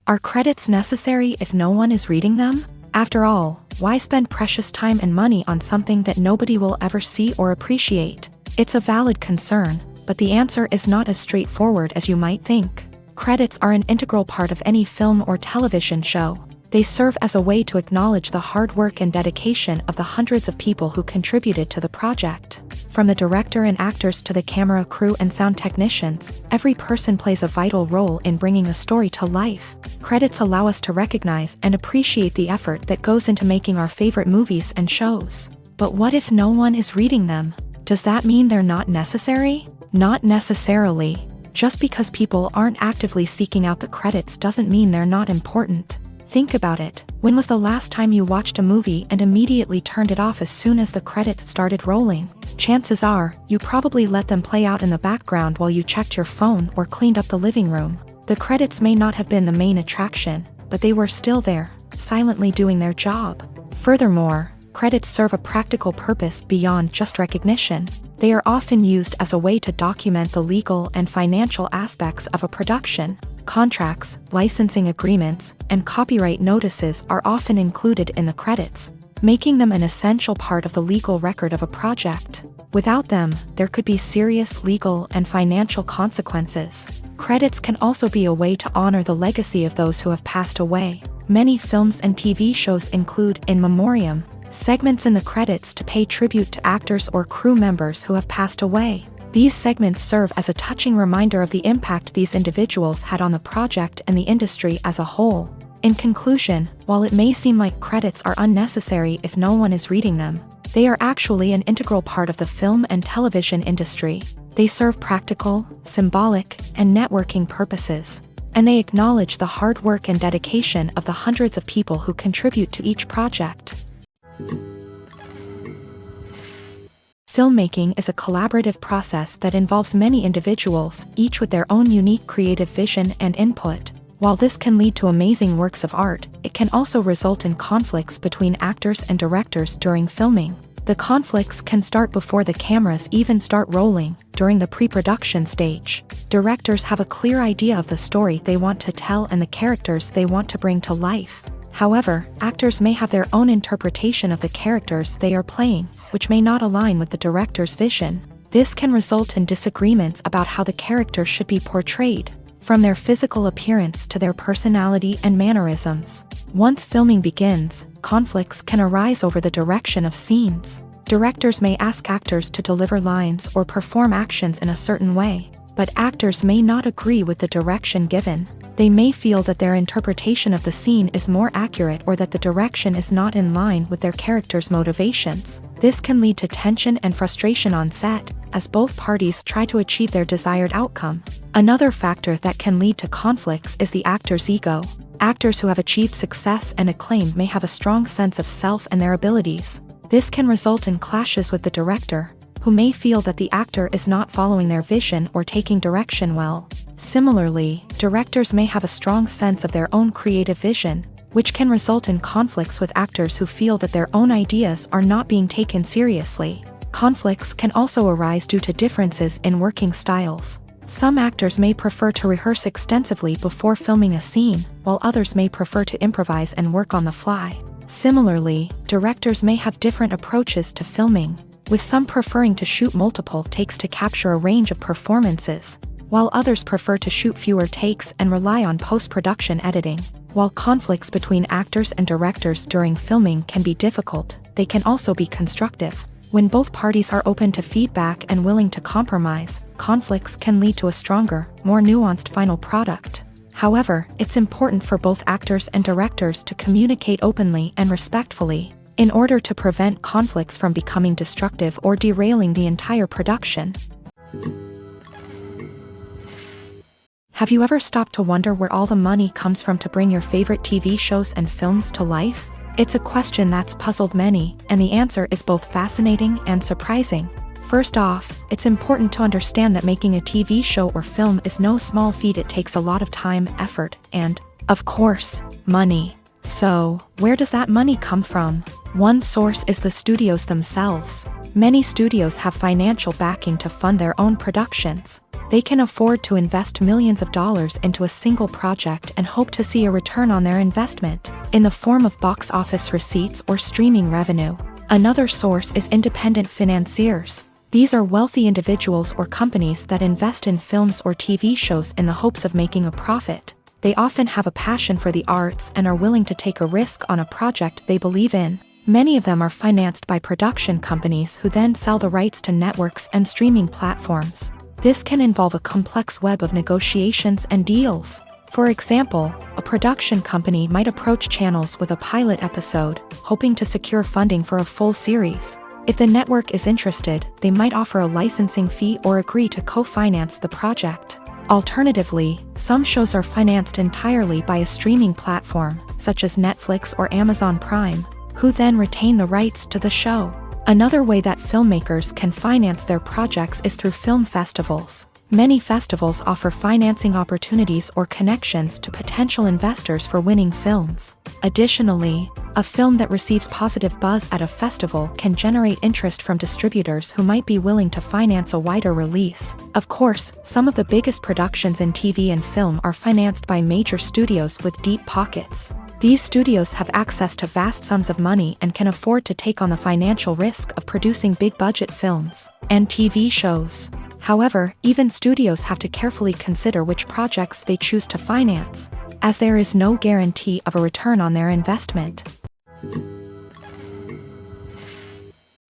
Are credits necessary if no one is reading them? After all, why spend precious time and money on something that nobody will ever see or appreciate? It's a valid concern, but the answer is not as straightforward as you might think. Credits are an integral part of any film or television show. They serve as a way to acknowledge the hard work and dedication of the hundreds of people who contributed to the project. From the director and actors to the camera crew and sound technicians, every person plays a vital role in bringing a story to life. Credits allow us to recognize and appreciate the effort that goes into making our favorite movies and shows. But what if no one is reading them? Does that mean they're not necessary? Not necessarily. Just because people aren't actively seeking out the credits doesn't mean they're not important. Think about it. When was the last time you watched a movie and immediately turned it off as soon as the credits started rolling? Chances are, you probably let them play out in the background while you checked your phone or cleaned up the living room. The credits may not have been the main attraction, but they were still there, silently doing their job. Furthermore, credits serve a practical purpose beyond just recognition. They are often used as a way to document the legal and financial aspects of a production. Contracts, licensing agreements, and copyright notices are often included in the credits, making them an essential part of the legal record of a project. Without them, there could be serious legal and financial consequences. Credits can also be a way to honor the legacy of those who have passed away. Many films and TV shows include in memoriam segments in the credits to pay tribute to actors or crew members who have passed away. These segments serve as a touching reminder of the impact these individuals had on the project and the industry as a whole. In conclusion, while it may seem like credits are unnecessary if no one is reading them, they are actually an integral part of the film and television industry. They serve practical, symbolic, and networking purposes, and they acknowledge the hard work and dedication of the hundreds of people who contribute to each project. Filmmaking is a collaborative process that involves many individuals, each with their own unique creative vision and input. While this can lead to amazing works of art, it can also result in conflicts between actors and directors during filming. The conflicts can start before the cameras even start rolling, during the pre-production stage. Directors have a clear idea of the story they want to tell and the characters they want to bring to life. However, actors may have their own interpretation of the characters they are playing, which may not align with the director's vision. This can result in disagreements about how the character should be portrayed, from their physical appearance to their personality and mannerisms. Once filming begins, conflicts can arise over the direction of scenes. Directors may ask actors to deliver lines or perform actions in a certain way, but actors may not agree with the direction given. They may feel that their interpretation of the scene is more accurate or that the direction is not in line with their character's motivations. This can lead to tension and frustration on set, as both parties try to achieve their desired outcome. Another factor that can lead to conflicts is the actor's ego. Actors who have achieved success and acclaim may have a strong sense of self and their abilities. This can result in clashes with the director, who may feel that the actor is not following their vision or taking direction well. Similarly, directors may have a strong sense of their own creative vision, which can result in conflicts with actors who feel that their own ideas are not being taken seriously. Conflicts can also arise due to differences in working styles. Some actors may prefer to rehearse extensively before filming a scene, while others may prefer to improvise and work on the fly. Similarly, directors may have different approaches to filming, with some preferring to shoot multiple takes to capture a range of performances, while others prefer to shoot fewer takes and rely on post-production editing. While conflicts between actors and directors during filming can be difficult, they can also be constructive. When both parties are open to feedback and willing to compromise, conflicts can lead to a stronger, more nuanced final product. However, it's important for both actors and directors to communicate openly and respectfully, in order to prevent conflicts from becoming destructive or derailing the entire production. Have you ever stopped to wonder where all the money comes from to bring your favorite TV shows and films to life? It's a question that's puzzled many, and the answer is both fascinating and surprising. First off, it's important to understand that making a TV show or film is no small feat. It takes a lot of time, effort, and, of course, money. So, where does that money come from? One source is the studios themselves. Many studios have financial backing to fund their own productions. They can afford to invest millions of dollars into a single project and hope to see a return on their investment, in the form of box office receipts or streaming revenue. Another source is independent financiers. These are wealthy individuals or companies that invest in films or TV shows in the hopes of making a profit. They often have a passion for the arts and are willing to take a risk on a project they believe in. Many of them are financed by production companies who then sell the rights to networks and streaming platforms. This can involve a complex web of negotiations and deals. For example, a production company might approach channels with a pilot episode, hoping to secure funding for a full series. If the network is interested, they might offer a licensing fee or agree to co-finance the project. Alternatively, some shows are financed entirely by a streaming platform, such as Netflix or Amazon Prime, who then retain the rights to the show. Another way that filmmakers can finance their projects is through film festivals. Many festivals offer financing opportunities or connections to potential investors for winning films. Additionally, a film that receives positive buzz at a festival can generate interest from distributors who might be willing to finance a wider release. Of course, some of the biggest productions in TV and film are financed by major studios with deep pockets. These studios have access to vast sums of money and can afford to take on the financial risk of producing big-budget films and TV shows. However, even studios have to carefully consider which projects they choose to finance, as there is no guarantee of a return on their investment.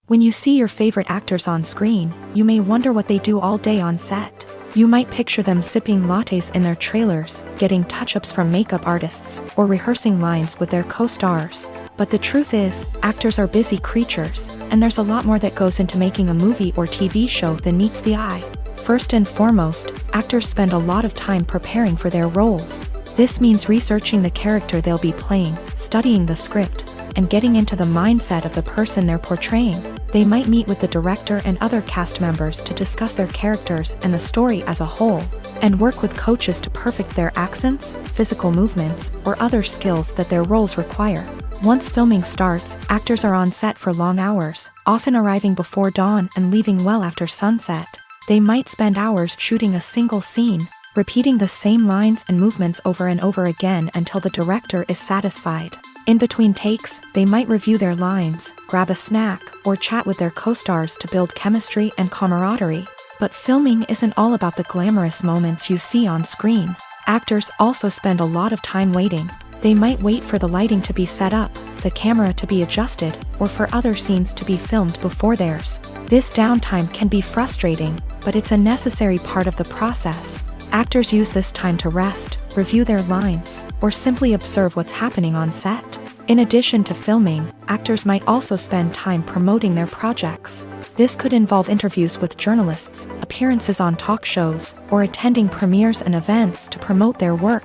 When you see your favorite actors on screen, you may wonder what they do all day on set. You might picture them sipping lattes in their trailers, getting touch-ups from makeup artists, or rehearsing lines with their co-stars. But the truth is, actors are busy creatures, and there's a lot more that goes into making a movie or TV show than meets the eye. First and foremost, actors spend a lot of time preparing for their roles. This means researching the character they'll be playing, studying the script, and getting into the mindset of the person they're portraying. They might meet with the director and other cast members to discuss their characters and the story as a whole, and work with coaches to perfect their accents, physical movements, or other skills that their roles require. Once filming starts, actors are on set for long hours, often arriving before dawn and leaving well after sunset. They might spend hours shooting a single scene, repeating the same lines and movements over and over again until the director is satisfied. In between takes, they might review their lines, grab a snack, or chat with their co-stars to build chemistry and camaraderie. But filming isn't all about the glamorous moments you see on screen. Actors also spend a lot of time waiting. They might wait for the lighting to be set up, the camera to be adjusted, or for other scenes to be filmed before theirs. This downtime can be frustrating, but it's a necessary part of the process. Actors use this time to rest, review their lines, or simply observe what's happening on set. In addition to filming, actors might also spend time promoting their projects. This could involve interviews with journalists, appearances on talk shows, or attending premieres and events to promote their work.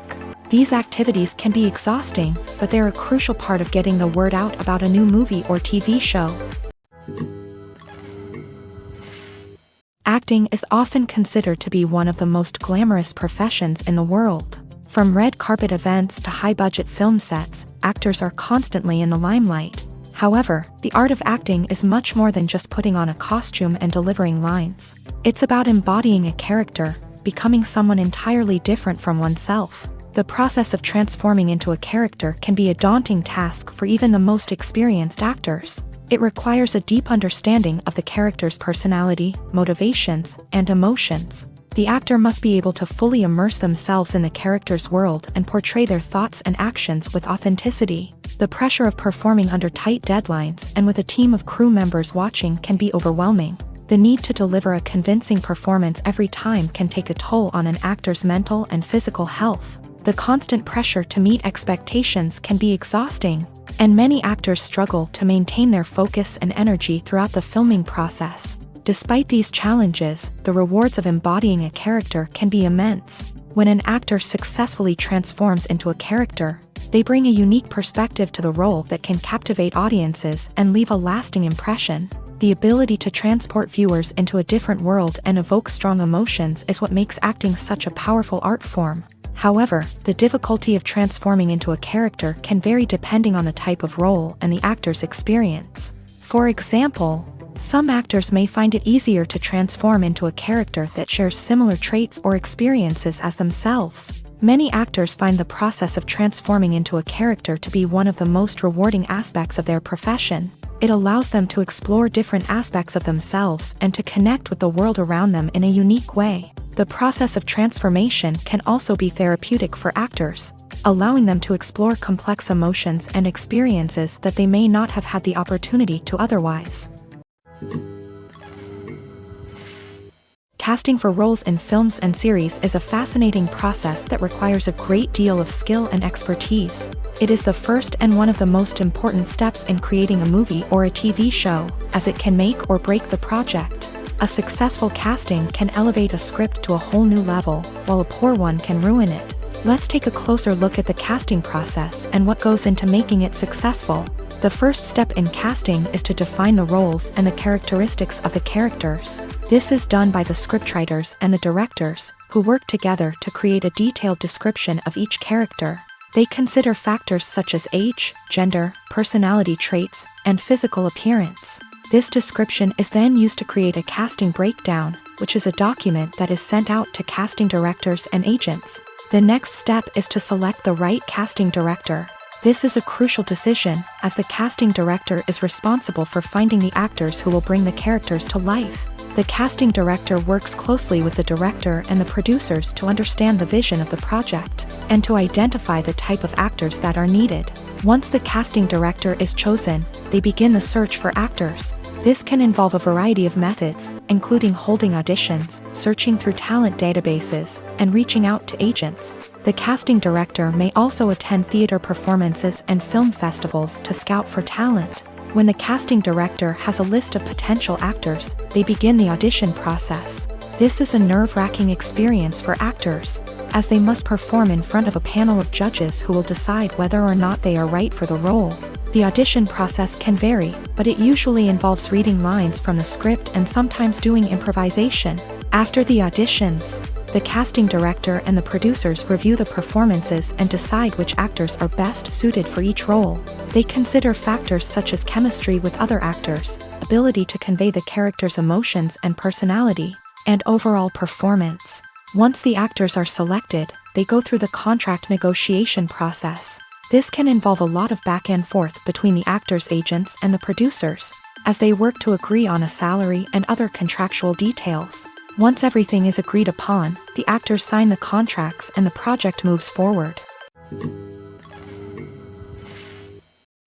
These activities can be exhausting, but they're a crucial part of getting the word out about a new movie or TV show. Acting is often considered to be one of the most glamorous professions in the world. From red carpet events to high-budget film sets, actors are constantly in the limelight. However, the art of acting is much more than just putting on a costume and delivering lines. It's about embodying a character, becoming someone entirely different from oneself. The process of transforming into a character can be a daunting task for even the most experienced actors. It requires a deep understanding of the character's personality, motivations, and emotions. The actor must be able to fully immerse themselves in the character's world and portray their thoughts and actions with authenticity. The pressure of performing under tight deadlines and with a team of crew members watching can be overwhelming. The need to deliver a convincing performance every time can take a toll on an actor's mental and physical health. The constant pressure to meet expectations can be exhausting, and many actors struggle to maintain their focus and energy throughout the filming process. Despite these challenges, the rewards of embodying a character can be immense. When an actor successfully transforms into a character, they bring a unique perspective to the role that can captivate audiences and leave a lasting impression. The ability to transport viewers into a different world and evoke strong emotions is what makes acting such a powerful art form. However, the difficulty of transforming into a character can vary depending on the type of role and the actor's experience. For example, some actors may find it easier to transform into a character that shares similar traits or experiences as themselves. Many actors find the process of transforming into a character to be one of the most rewarding aspects of their profession. It allows them to explore different aspects of themselves and to connect with the world around them in a unique way. The process of transformation can also be therapeutic for actors, allowing them to explore complex emotions and experiences that they may not have had the opportunity to otherwise. Casting for roles in films and series is a fascinating process that requires a great deal of skill and expertise. It is the first and one of the most important steps in creating a movie or a TV show, as it can make or break the project. A successful casting can elevate a script to a whole new level, while a poor one can ruin it. Let's take a closer look at the casting process and what goes into making it successful. The first step in casting is to define the roles and the characteristics of the characters. This is done by the scriptwriters and the directors, who work together to create a detailed description of each character. They consider factors such as age, gender, personality traits, and physical appearance. This description is then used to create a casting breakdown, which is a document that is sent out to casting directors and agents. The next step is to select the right casting director. This is a crucial decision, as the casting director is responsible for finding the actors who will bring the characters to life. The casting director works closely with the director and the producers to understand the vision of the project, and to identify the type of actors that are needed. Once the casting director is chosen, they begin the search for actors. This can involve a variety of methods, including holding auditions, searching through talent databases, and reaching out to agents. The casting director may also attend theater performances and film festivals to scout for talent. When the casting director has a list of potential actors, they begin the audition process. This is a nerve-wracking experience for actors, as they must perform in front of a panel of judges who will decide whether or not they are right for the role. The audition process can vary, but it usually involves reading lines from the script and sometimes doing improvisation. After the auditions, the casting director and the producers review the performances and decide which actors are best suited for each role. They consider factors such as chemistry with other actors, ability to convey the character's emotions and personality, and overall performance. Once the actors are selected, they go through the contract negotiation process. This can involve a lot of back and forth between the actors' agents and the producers, as they work to agree on a salary and other contractual details. Once everything is agreed upon, the actors sign the contracts and the project moves forward.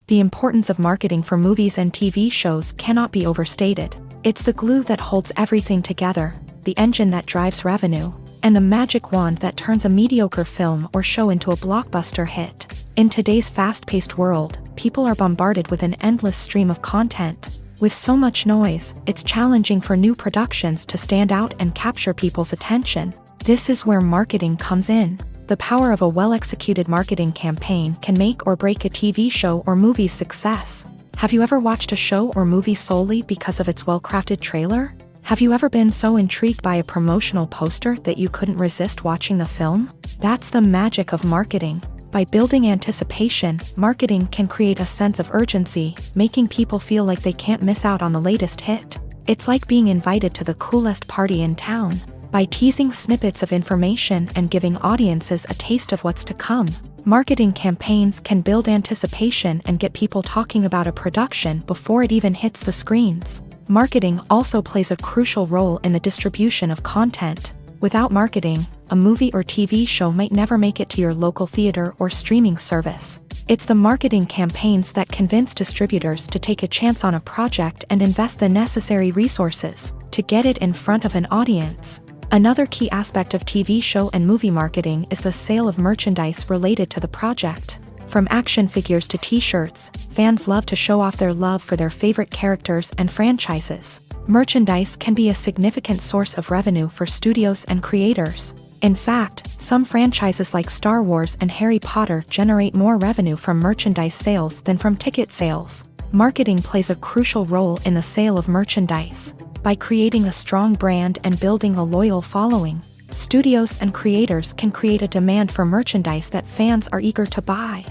The importance of marketing for movies and TV shows cannot be overstated. It's the glue that holds everything together, the engine that drives revenue, and the magic wand that turns a mediocre film or show into a blockbuster hit. In today's fast-paced world, people are bombarded with an endless stream of content. With so much noise, it's challenging for new productions to stand out and capture people's attention. This is where marketing comes in. The power of a well-executed marketing campaign can make or break a TV show or movie's success. Have you ever watched a show or movie solely because of its well-crafted trailer? Have you ever been so intrigued by a promotional poster that you couldn't resist watching the film? That's the magic of marketing. By building anticipation, marketing can create a sense of urgency, making people feel like they can't miss out on the latest hit. It's like being invited to the coolest party in town. By teasing snippets of information and giving audiences a taste of what's to come, marketing campaigns can build anticipation and get people talking about a production before it even hits the screens. Marketing also plays a crucial role in the distribution of content. Without marketing, a movie or TV show might never make it to your local theater or streaming service. It's the marketing campaigns that convince distributors to take a chance on a project and invest the necessary resources to get it in front of an audience. Another key aspect of TV show and movie marketing is the sale of merchandise related to the project. From action figures to t-shirts, fans love to show off their love for their favorite characters and franchises. Merchandise can be a significant source of revenue for studios and creators. In fact, some franchises like Star Wars and Harry Potter generate more revenue from merchandise sales than from ticket sales. Marketing plays a crucial role in the sale of merchandise. By creating a strong brand and building a loyal following, studios and creators can create a demand for merchandise that fans are eager to buy.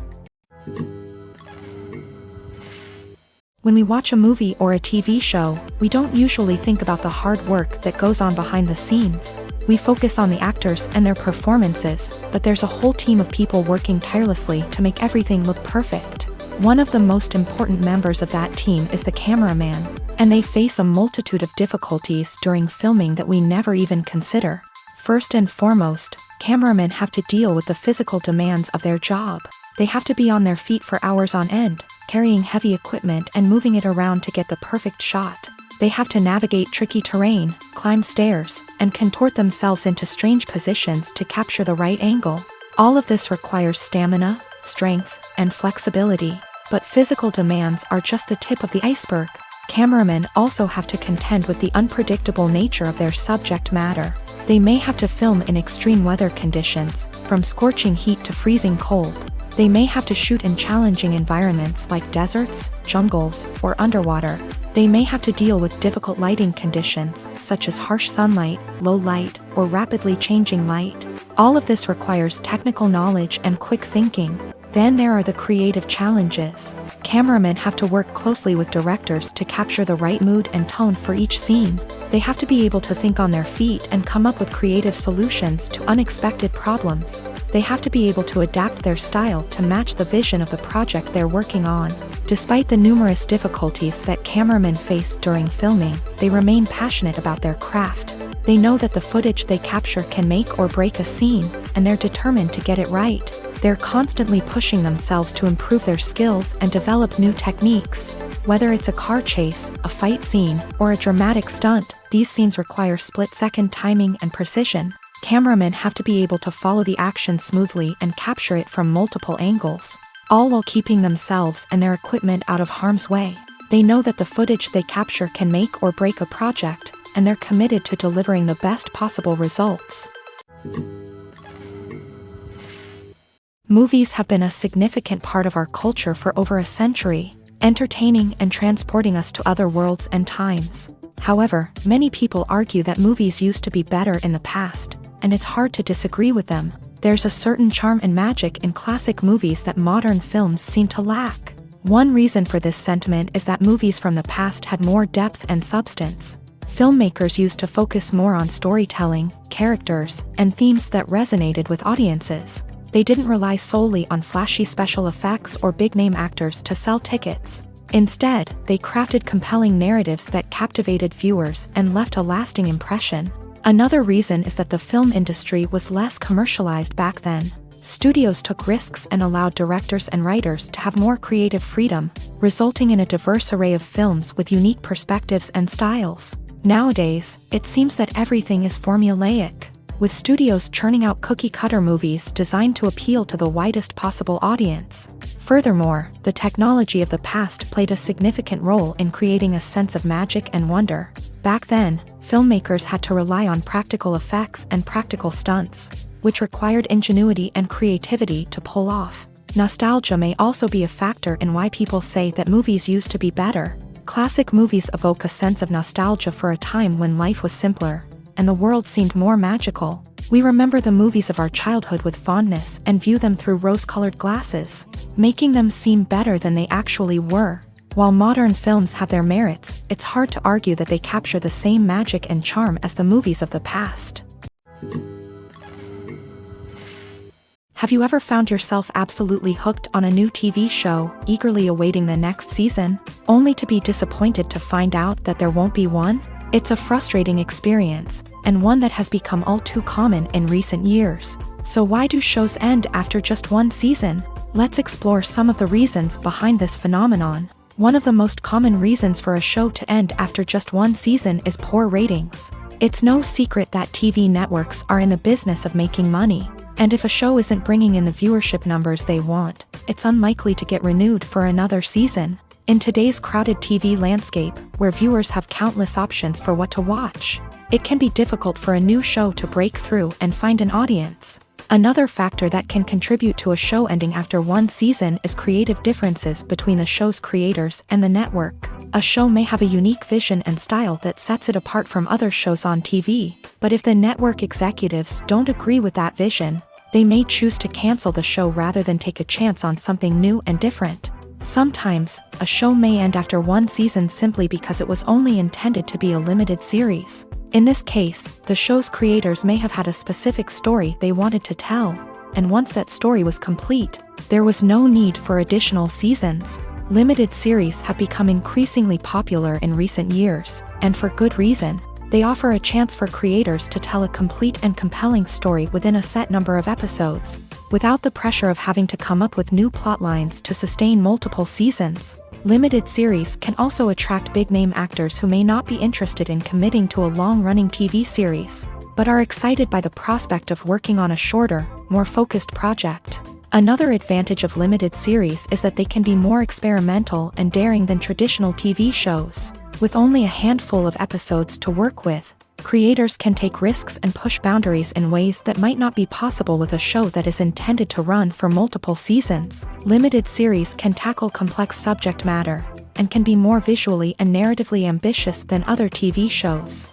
When we watch a movie or a TV show, we don't usually think about the hard work that goes on behind the scenes. We focus on the actors and their performances, but there's a whole team of people working tirelessly to make everything look perfect. One of the most important members of that team is the cameraman, and they face a multitude of difficulties during filming that we never even consider. First and foremost, cameramen have to deal with the physical demands of their job. They have to be on their feet for hours on end, carrying heavy equipment and moving it around to get the perfect shot. They have to navigate tricky terrain, climb stairs, and contort themselves into strange positions to capture the right angle. All of this requires stamina, strength, and flexibility. But physical demands are just the tip of the iceberg. Cameramen also have to contend with the unpredictable nature of their subject matter. They may have to film in extreme weather conditions, from scorching heat to freezing cold. They may have to shoot in challenging environments like deserts, jungles, or underwater. They may have to deal with difficult lighting conditions, such as harsh sunlight, low light, or rapidly changing light. All of this requires technical knowledge and quick thinking. Then there are the creative challenges. Cameramen have to work closely with directors to capture the right mood and tone for each scene. They have to be able to think on their feet and come up with creative solutions to unexpected problems. They have to be able to adapt their style to match the vision of the project they're working on. Despite the numerous difficulties that cameramen face during filming, they remain passionate about their craft. They know that the footage they capture can make or break a scene, and they're determined to get it right. They're constantly pushing themselves to improve their skills and develop new techniques. Whether it's a car chase, a fight scene, or a dramatic stunt, these scenes require split-second timing and precision. Cameramen have to be able to follow the action smoothly and capture it from multiple angles, all while keeping themselves and their equipment out of harm's way. They know that the footage they capture can make or break a project, and they're committed to delivering the best possible results. Movies have been a significant part of our culture for over a century, entertaining and transporting us to other worlds and times. However, many people argue that movies used to be better in the past, and it's hard to disagree with them. There's a certain charm and magic in classic movies that modern films seem to lack. One reason for this sentiment is that movies from the past had more depth and substance. Filmmakers used to focus more on storytelling, characters, and themes that resonated with audiences. They didn't rely solely on flashy special effects or big-name actors to sell tickets. Instead, they crafted compelling narratives that captivated viewers and left a lasting impression. Another reason is that the film industry was less commercialized back then. Studios took risks and allowed directors and writers to have more creative freedom, resulting in a diverse array of films with unique perspectives and styles. Nowadays, it seems that everything is formulaic, with studios churning out cookie-cutter movies designed to appeal to the widest possible audience. Furthermore, the technology of the past played a significant role in creating a sense of magic and wonder. Back then, filmmakers had to rely on practical effects and practical stunts, which required ingenuity and creativity to pull off. Nostalgia may also be a factor in why people say that movies used to be better. Classic movies evoke a sense of nostalgia for a time when life was simpler, and the world seemed more magical. We remember the movies of our childhood with fondness and view them through rose-colored glasses, making them seem better than they actually were. While modern films have their merits, it's hard to argue that they capture the same magic and charm as the movies of the past. Have you ever found yourself absolutely hooked on a new TV show, eagerly awaiting the next season, only to be disappointed to find out that there won't be one? It's a frustrating experience, and one that has become all too common in recent years. So why do shows end after just one season? Let's explore some of the reasons behind this phenomenon. One of the most common reasons for a show to end after just one season is poor ratings. It's no secret that TV networks are in the business of making money, and if a show isn't bringing in the viewership numbers they want, it's unlikely to get renewed for another season. In today's crowded TV landscape, where viewers have countless options for what to watch, it can be difficult for a new show to break through and find an audience. Another factor that can contribute to a show ending after one season is creative differences between the show's creators and the network. A show may have a unique vision and style that sets it apart from other shows on TV, but if the network executives don't agree with that vision, they may choose to cancel the show rather than take a chance on something new and different. Sometimes, a show may end after one season simply because it was only intended to be a limited series. In this case, the show's creators may have had a specific story they wanted to tell, and once that story was complete, there was no need for additional seasons. Limited series have become increasingly popular in recent years, and for good reason. They offer a chance for creators to tell a complete and compelling story within a set number of episodes, without the pressure of having to come up with new plot lines to sustain multiple seasons. Limited series can also attract big-name actors who may not be interested in committing to a long-running TV series, but are excited by the prospect of working on a shorter, more focused project. Another advantage of limited series is that they can be more experimental and daring than traditional TV shows. With only a handful of episodes to work with, creators can take risks and push boundaries in ways that might not be possible with a show that is intended to run for multiple seasons. Limited series can tackle complex subject matter, and can be more visually and narratively ambitious than other TV shows.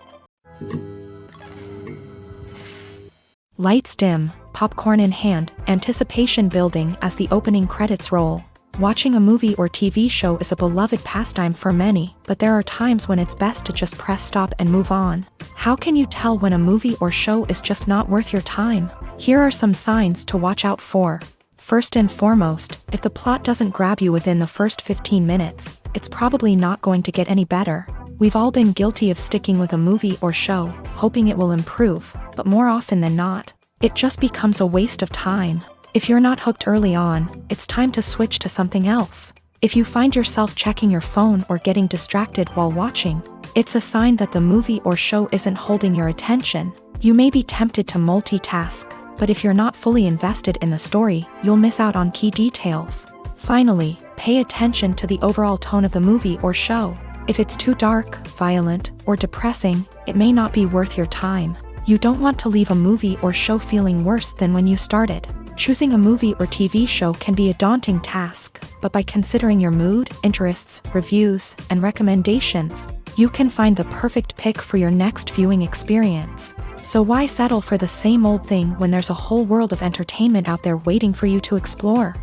Lights dim, popcorn in hand, anticipation building as the opening credits roll. Watching a movie or TV show is a beloved pastime for many, but there are times when it's best to just press stop and move on. How can you tell when a movie or show is just not worth your time? Here are some signs to watch out for. First and foremost, if the plot doesn't grab you within the first 15 minutes, it's probably not going to get any better. We've all been guilty of sticking with a movie or show, hoping it will improve, but more often than not, it just becomes a waste of time. If you're not hooked early on, it's time to switch to something else. If you find yourself checking your phone or getting distracted while watching, it's a sign that the movie or show isn't holding your attention. You may be tempted to multitask, but if you're not fully invested in the story, you'll miss out on key details. Finally, pay attention to the overall tone of the movie or show. If it's too dark, violent, or depressing, it may not be worth your time. You don't want to leave a movie or show feeling worse than when you started. Choosing a movie or TV show can be a daunting task, but by considering your mood, interests, reviews, and recommendations, you can find the perfect pick for your next viewing experience. So why settle for the same old thing when there's a whole world of entertainment out there waiting for you to explore?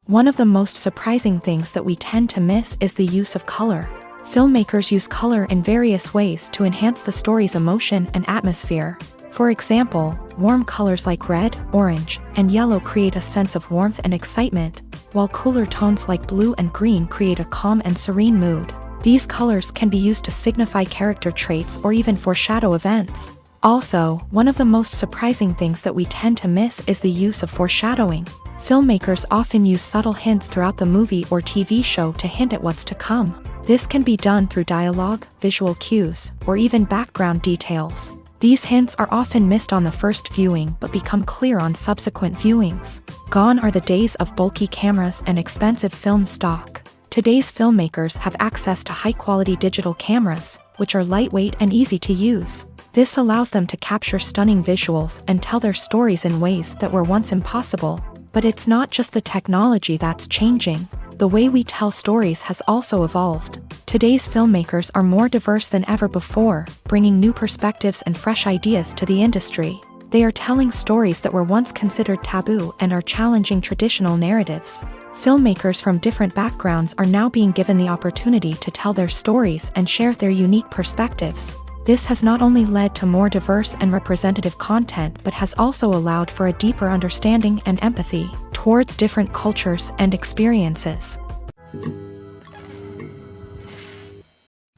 One of the most surprising things that we tend to miss is the use of color. Filmmakers use color in various ways to enhance the story's emotion and atmosphere. For example, warm colors like red, orange, and yellow create a sense of warmth and excitement, while cooler tones like blue and green create a calm and serene mood. These colors can be used to signify character traits or even foreshadow events. Also, one of the most surprising things that we tend to miss is the use of foreshadowing. Filmmakers often use subtle hints throughout the movie or TV show to hint at what's to come. This can be done through dialogue, visual cues, or even background details. These hints are often missed on the first viewing but become clear on subsequent viewings. Gone are the days of bulky cameras and expensive film stock. Today's filmmakers have access to high-quality digital cameras, which are lightweight and easy to use. This allows them to capture stunning visuals and tell their stories in ways that were once impossible. But it's not just the technology that's changing. The way we tell stories has also evolved. Today's filmmakers are more diverse than ever before, bringing new perspectives and fresh ideas to the industry. They are telling stories that were once considered taboo and are challenging traditional narratives. Filmmakers from different backgrounds are now being given the opportunity to tell their stories and share their unique perspectives. This has not only led to more diverse and representative content but has also allowed for a deeper understanding and empathy towards different cultures and experiences.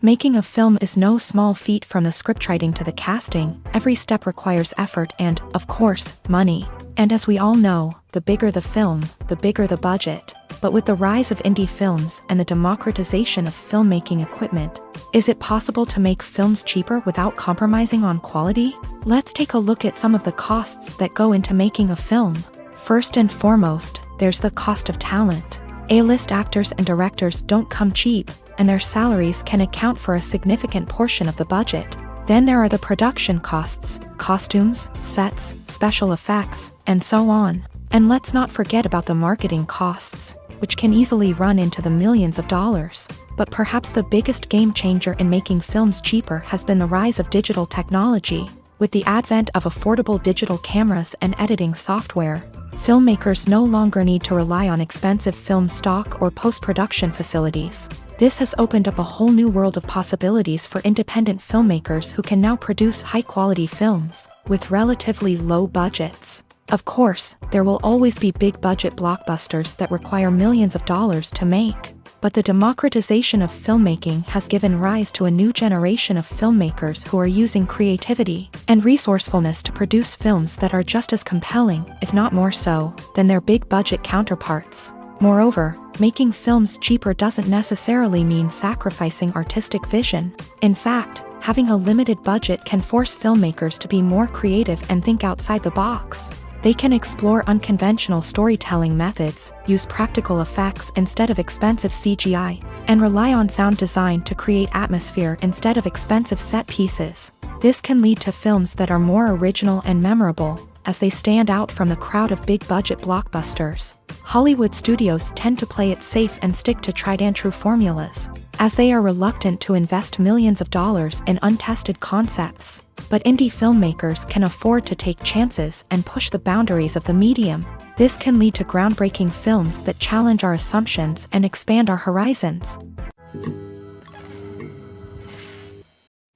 Making a film is no small feat. From the scriptwriting to the casting, every step requires effort and, of course, money. And as we all know, the bigger the film, the bigger the budget. But with the rise of indie films and the democratization of filmmaking equipment, is it possible to make films cheaper without compromising on quality? Let's take a look at some of the costs that go into making a film. First and foremost, there's the cost of talent. A-list actors and directors don't come cheap, and their salaries can account for a significant portion of the budget. Then there are the production costs, costumes, sets, special effects, and so on. And let's not forget about the marketing costs, which can easily run into the millions of dollars. But perhaps the biggest game changer in making films cheaper has been the rise of digital technology. With the advent of affordable digital cameras and editing software, filmmakers no longer need to rely on expensive film stock or post-production facilities. This has opened up a whole new world of possibilities for independent filmmakers who can now produce high-quality films with relatively low budgets. Of course, there will always be big-budget blockbusters that require millions of dollars to make. But the democratization of filmmaking has given rise to a new generation of filmmakers who are using creativity and resourcefulness to produce films that are just as compelling, if not more so, than their big-budget counterparts. Moreover, making films cheaper doesn't necessarily mean sacrificing artistic vision. In fact, having a limited budget can force filmmakers to be more creative and think outside the box. They can explore unconventional storytelling methods, use practical effects instead of expensive CGI, and rely on sound design to create atmosphere instead of expensive set pieces. This can lead to films that are more original and memorable, as they stand out from the crowd of big-budget blockbusters. Hollywood studios tend to play it safe and stick to tried-and-true formulas, as they are reluctant to invest millions of dollars in untested concepts. But indie filmmakers can afford to take chances and push the boundaries of the medium. This can lead to groundbreaking films that challenge our assumptions and expand our horizons.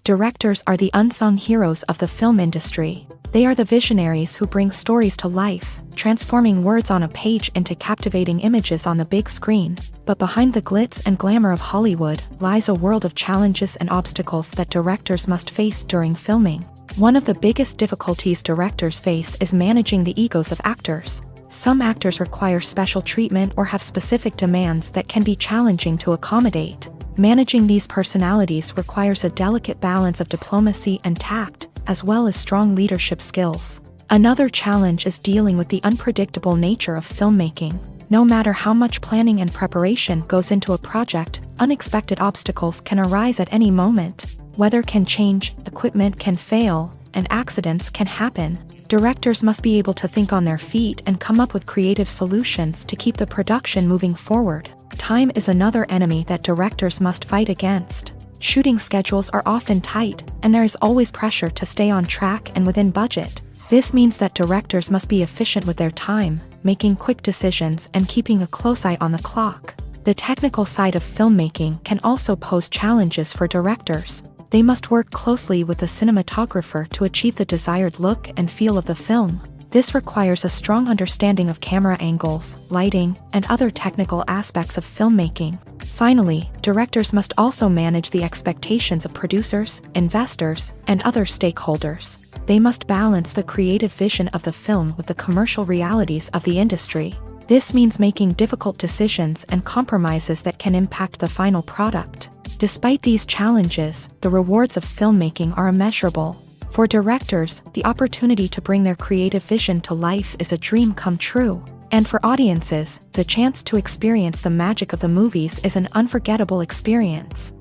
Directors are the unsung heroes of the film industry. They are the visionaries who bring stories to life, transforming words on a page into captivating images on the big screen. But behind the glitz and glamour of Hollywood lies a world of challenges and obstacles that directors must face during filming. One of the biggest difficulties directors face is managing the egos of actors. Some actors require special treatment or have specific demands that can be challenging to accommodate. Managing these personalities requires a delicate balance of diplomacy and tact, as well as strong leadership skills. Another challenge is dealing with the unpredictable nature of filmmaking. No matter how much planning and preparation goes into a project, unexpected obstacles can arise at any moment. Weather can change, equipment can fail, and accidents can happen. Directors must be able to think on their feet and come up with creative solutions to keep the production moving forward. Time is another enemy that directors must fight against. Shooting schedules are often tight, and there is always pressure to stay on track and within budget. This means that directors must be efficient with their time, making quick decisions and keeping a close eye on the clock. The technical side of filmmaking can also pose challenges for directors. They must work closely with the cinematographer to achieve the desired look and feel of the film. This requires a strong understanding of camera angles, lighting, and other technical aspects of filmmaking. Finally, directors must also manage the expectations of producers, investors, and other stakeholders. They must balance the creative vision of the film with the commercial realities of the industry. This means making difficult decisions and compromises that can impact the final product. Despite these challenges, the rewards of filmmaking are immeasurable. For directors, the opportunity to bring their creative vision to life is a dream come true. And for audiences, the chance to experience the magic of the movies is an unforgettable experience.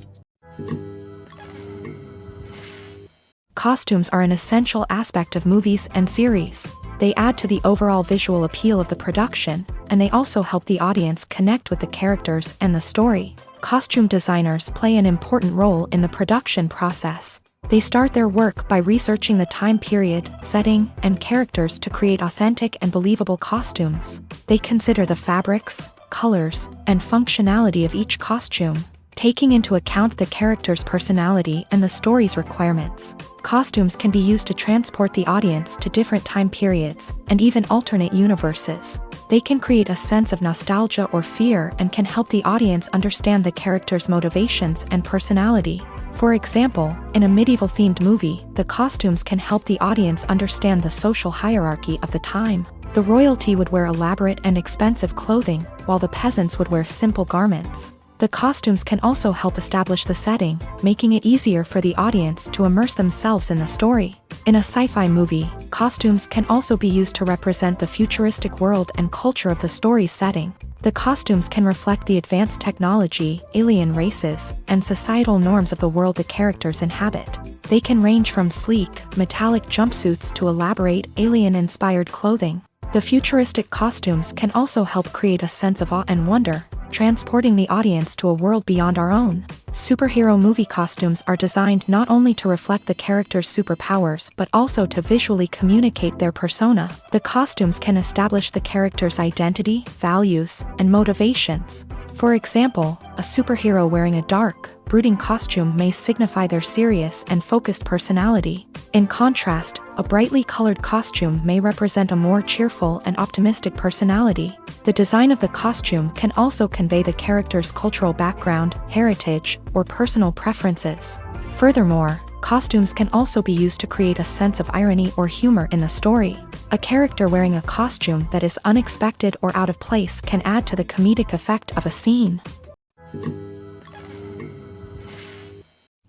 Costumes are an essential aspect of movies and series. They add to the overall visual appeal of the production, and they also help the audience connect with the characters and the story. Costume designers play an important role in the production process. They start their work by researching the time period, setting, and characters to create authentic and believable costumes. They consider the fabrics, colors, and functionality of each costume, taking into account the character's personality and the story's requirements. Costumes can be used to transport the audience to different time periods and even alternate universes. They can create a sense of nostalgia or fear and can help the audience understand the character's motivations and personality. For example, in a medieval-themed movie, the costumes can help the audience understand the social hierarchy of the time. The royalty would wear elaborate and expensive clothing, while the peasants would wear simple garments. The costumes can also help establish the setting, making it easier for the audience to immerse themselves in the story. In a sci-fi movie, costumes can also be used to represent the futuristic world and culture of the story's setting. The costumes can reflect the advanced technology, alien races, and societal norms of the world the characters inhabit. They can range from sleek, metallic jumpsuits to elaborate, alien-inspired clothing. The futuristic costumes can also help create a sense of awe and wonder, transporting the audience to a world beyond our own. Superhero movie costumes are designed not only to reflect the character's superpowers but also to visually communicate their persona. The costumes can establish the character's identity, values, and motivations. For example, a superhero wearing a dark, brooding costume may signify their serious and focused personality. In contrast, a brightly colored costume may represent a more cheerful and optimistic personality. The design of the costume can also convey the character's cultural background, heritage, or personal preferences. Furthermore, costumes can also be used to create a sense of irony or humor in the story. A character wearing a costume that is unexpected or out of place can add to the comedic effect of a scene.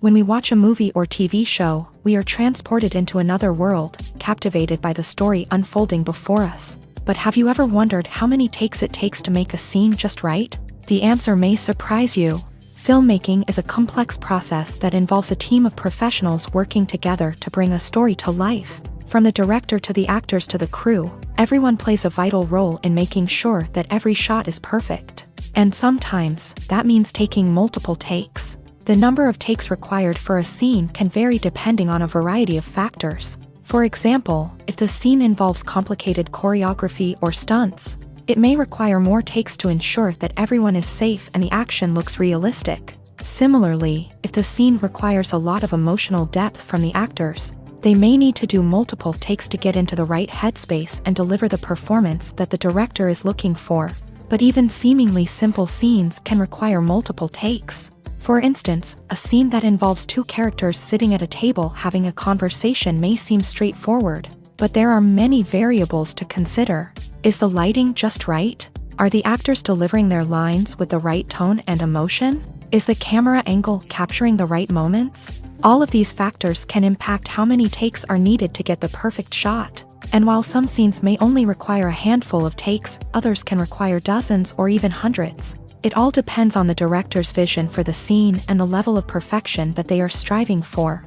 When we watch a movie or TV show, we are transported into another world, captivated by the story unfolding before us. But have you ever wondered how many takes it takes to make a scene just right? The answer may surprise you. Filmmaking is a complex process that involves a team of professionals working together to bring a story to life. From the director to the actors to the crew, everyone plays a vital role in making sure that every shot is perfect. And sometimes, that means taking multiple takes. The number of takes required for a scene can vary depending on a variety of factors. For example, if the scene involves complicated choreography or stunts, it may require more takes to ensure that everyone is safe and the action looks realistic. Similarly, if the scene requires a lot of emotional depth from the actors, they may need to do multiple takes to get into the right headspace and deliver the performance that the director is looking for. But even seemingly simple scenes can require multiple takes. For instance, a scene that involves two characters sitting at a table having a conversation may seem straightforward, but there are many variables to consider. Is the lighting just right? Are the actors delivering their lines with the right tone and emotion? Is the camera angle capturing the right moments? All of these factors can impact how many takes are needed to get the perfect shot. And while some scenes may only require a handful of takes, others can require dozens or even hundreds. It all depends on the director's vision for the scene and the level of perfection that they are striving for.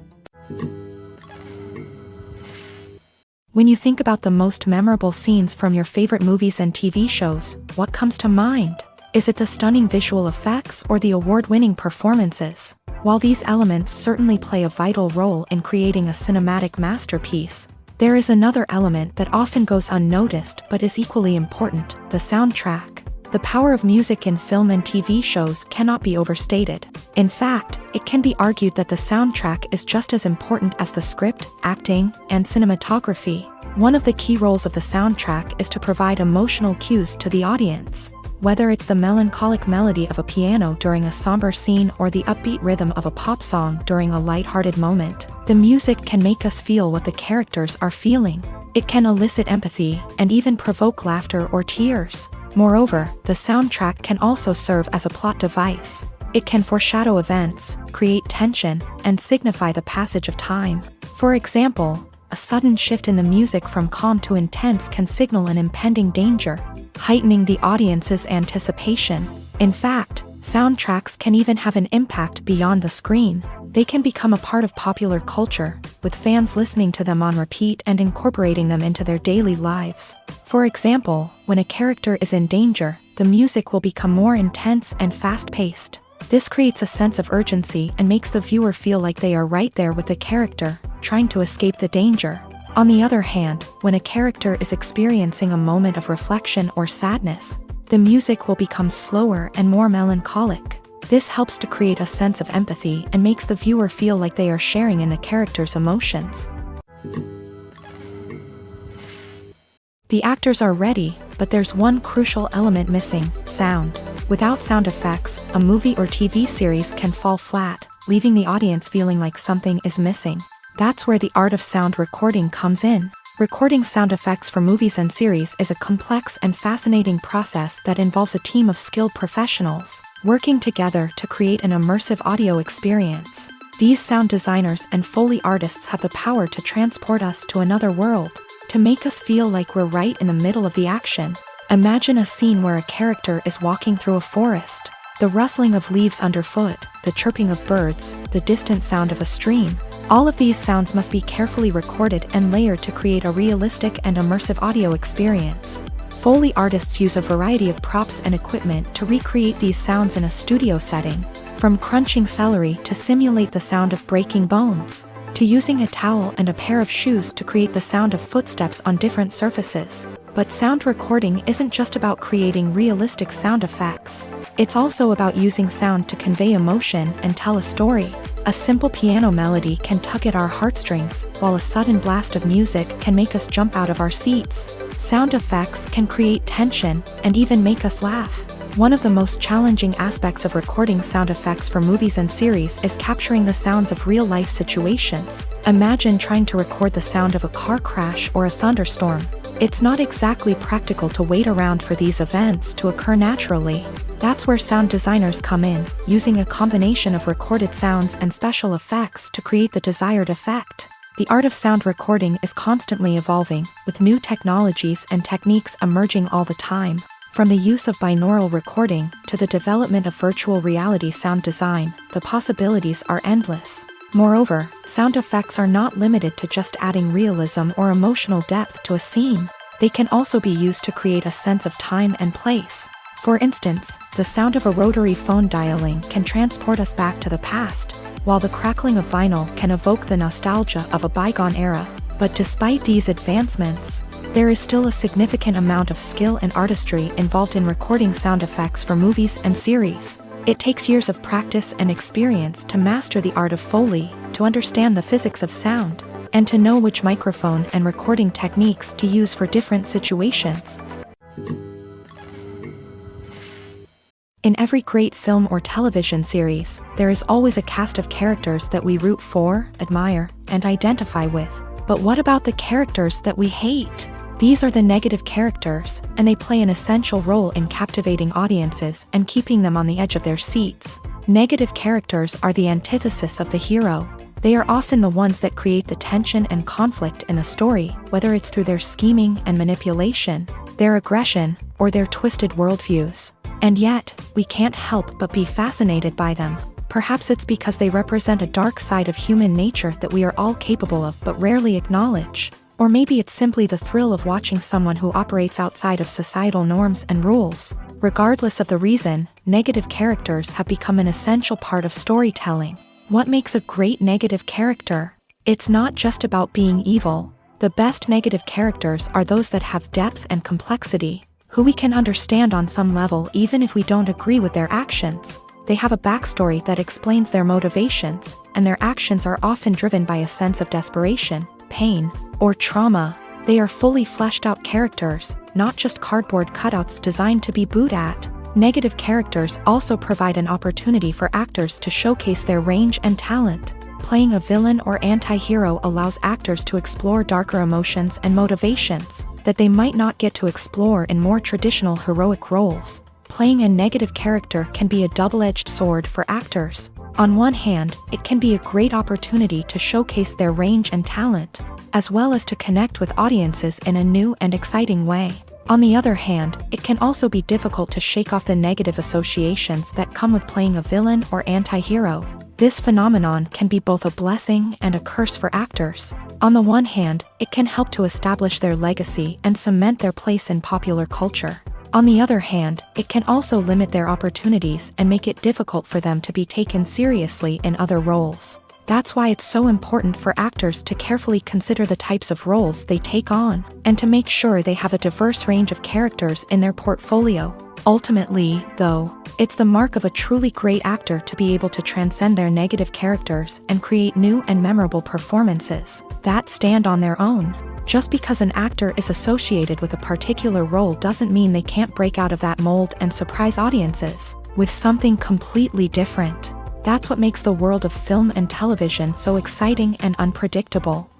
When you think about the most memorable scenes from your favorite movies and TV shows, what comes to mind? Is it the stunning visual effects or the award-winning performances? While these elements certainly play a vital role in creating a cinematic masterpiece, there is another element that often goes unnoticed but is equally important: the soundtrack. The power of music in film and TV shows cannot be overstated. In fact, it can be argued that the soundtrack is just as important as the script, acting, and cinematography. One of the key roles of the soundtrack is to provide emotional cues to the audience. Whether it's the melancholic melody of a piano during a somber scene or the upbeat rhythm of a pop song during a light-hearted moment, the music can make us feel what the characters are feeling. It can elicit empathy and even provoke laughter or tears. Moreover, the soundtrack can also serve as a plot device. It can foreshadow events, create tension, and signify the passage of time. For example, a sudden shift in the music from calm to intense can signal an impending danger, heightening the audience's anticipation. In fact, soundtracks can even have an impact beyond the screen. They can become a part of popular culture, with fans listening to them on repeat and incorporating them into their daily lives. For example, when a character is in danger, the music will become more intense and fast-paced. This creates a sense of urgency and makes the viewer feel like they are right there with the character, trying to escape the danger. On the other hand, when a character is experiencing a moment of reflection or sadness, the music will become slower and more melancholic. This helps to create a sense of empathy and makes the viewer feel like they are sharing in the character's emotions. The actors are ready, but there's one crucial element missing: sound. Without sound effects, a movie or TV series can fall flat, leaving the audience feeling like something is missing. That's where the art of sound recording comes in. Recording sound effects for movies and series is a complex and fascinating process that involves a team of skilled professionals working together to create an immersive audio experience. These sound designers and Foley artists have the power to transport us to another world, to make us feel like we're right in the middle of the action. Imagine a scene where a character is walking through a forest. The rustling of leaves underfoot, the chirping of birds, the distant sound of a stream. All of these sounds must be carefully recorded and layered to create a realistic and immersive audio experience. Foley artists use a variety of props and equipment to recreate these sounds in a studio setting, from crunching celery to simulate the sound of breaking bones, to using a towel and a pair of shoes to create the sound of footsteps on different surfaces. But sound recording isn't just about creating realistic sound effects. It's also about using sound to convey emotion and tell a story. A simple piano melody can tug at our heartstrings, while a sudden blast of music can make us jump out of our seats. Sound effects can create tension and even make us laugh. One of the most challenging aspects of recording sound effects for movies and series is capturing the sounds of real-life situations. Imagine trying to record the sound of a car crash or a thunderstorm. It's not exactly practical to wait around for these events to occur naturally. That's where sound designers come in, using a combination of recorded sounds and special effects to create the desired effect. The art of sound recording is constantly evolving, with new technologies and techniques emerging all the time. From the use of binaural recording to the development of virtual reality sound design, the possibilities are endless. Moreover, sound effects are not limited to just adding realism or emotional depth to a scene. They can also be used to create a sense of time and place. For instance, the sound of a rotary phone dialing can transport us back to the past, while the crackling of vinyl can evoke the nostalgia of a bygone era. But despite these advancements, there is still a significant amount of skill and artistry involved in recording sound effects for movies and series. It takes years of practice and experience to master the art of Foley, to understand the physics of sound, and to know which microphone and recording techniques to use for different situations. In every great film or television series, there is always a cast of characters that we root for, admire, and identify with. But what about the characters that we hate? These are the negative characters, and they play an essential role in captivating audiences and keeping them on the edge of their seats. Negative characters are the antithesis of the hero. They are often the ones that create the tension and conflict in the story, whether it's through their scheming and manipulation, their aggression, or their twisted worldviews. And yet, we can't help but be fascinated by them. Perhaps it's because they represent a dark side of human nature that we are all capable of but rarely acknowledge. Or maybe it's simply the thrill of watching someone who operates outside of societal norms and rules. Regardless of the reason, negative characters have become an essential part of storytelling. What makes a great negative character? It's not just about being evil. The best negative characters are those that have depth and complexity, who we can understand on some level even if we don't agree with their actions. They have a backstory that explains their motivations, and their actions are often driven by a sense of desperation, pain, or trauma. They are fully fleshed out characters, not just cardboard cutouts designed to be booed at. Negative characters also provide an opportunity for actors to showcase their range and talent. Playing a villain or anti-hero allows actors to explore darker emotions and motivations that they might not get to explore in more traditional heroic roles. Playing a negative character can be a double-edged sword for actors. On one hand, it can be a great opportunity to showcase their range and talent, as well as to connect with audiences in a new and exciting way. On the other hand, it can also be difficult to shake off the negative associations that come with playing a villain or anti-hero. This phenomenon can be both a blessing and a curse for actors. On the one hand, it can help to establish their legacy and cement their place in popular culture. On the other hand, it can also limit their opportunities and make it difficult for them to be taken seriously in other roles. That's why it's so important for actors to carefully consider the types of roles they take on, and to make sure they have a diverse range of characters in their portfolio. Ultimately, though, it's the mark of a truly great actor to be able to transcend their negative characters and create new and memorable performances that stand on their own. Just because an actor is associated with a particular role doesn't mean they can't break out of that mold and surprise audiences with something completely different. That's what makes the world of film and television so exciting and unpredictable.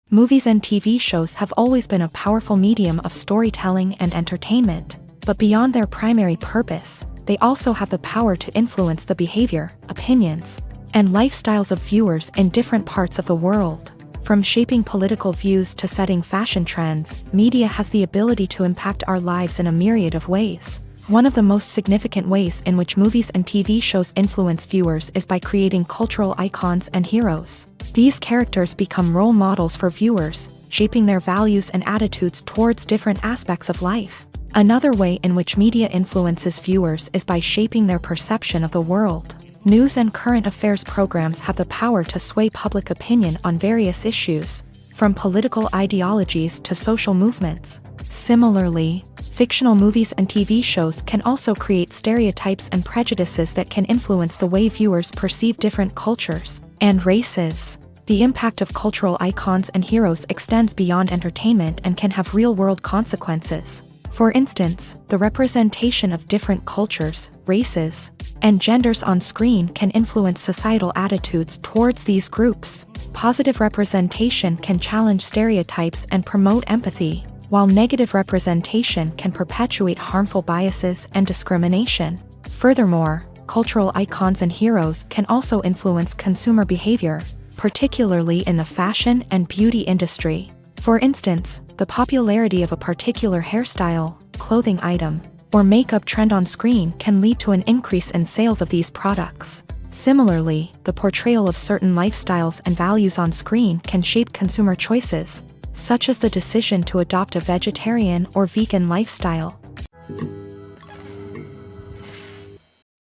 Movies and TV shows have always been a powerful medium of storytelling and entertainment, but beyond their primary purpose, they also have the power to influence the behavior, opinions, and lifestyles of viewers in different parts of the world. From shaping political views to setting fashion trends, media has the ability to impact our lives in a myriad of ways. One of the most significant ways in which movies and TV shows influence viewers is by creating cultural icons and heroes. These characters become role models for viewers, shaping their values and attitudes towards different aspects of life. Another way in which media influences viewers is by shaping their perception of the world. News and current affairs programs have the power to sway public opinion on various issues, from political ideologies to social movements. Similarly, fictional movies and TV shows can also create stereotypes and prejudices that can influence the way viewers perceive different cultures and races. The impact of cultural icons and heroes extends beyond entertainment and can have real-world consequences. For instance, the representation of different cultures, races, and genders on screen can influence societal attitudes towards these groups. Positive representation can challenge stereotypes and promote empathy, while negative representation can perpetuate harmful biases and discrimination. Furthermore, cultural icons and heroes can also influence consumer behavior, particularly in the fashion and beauty industry. For instance, the popularity of a particular hairstyle, clothing item, or makeup trend on screen can lead to an increase in sales of these products. Similarly, the portrayal of certain lifestyles and values on screen can shape consumer choices, such as the decision to adopt a vegetarian or vegan lifestyle.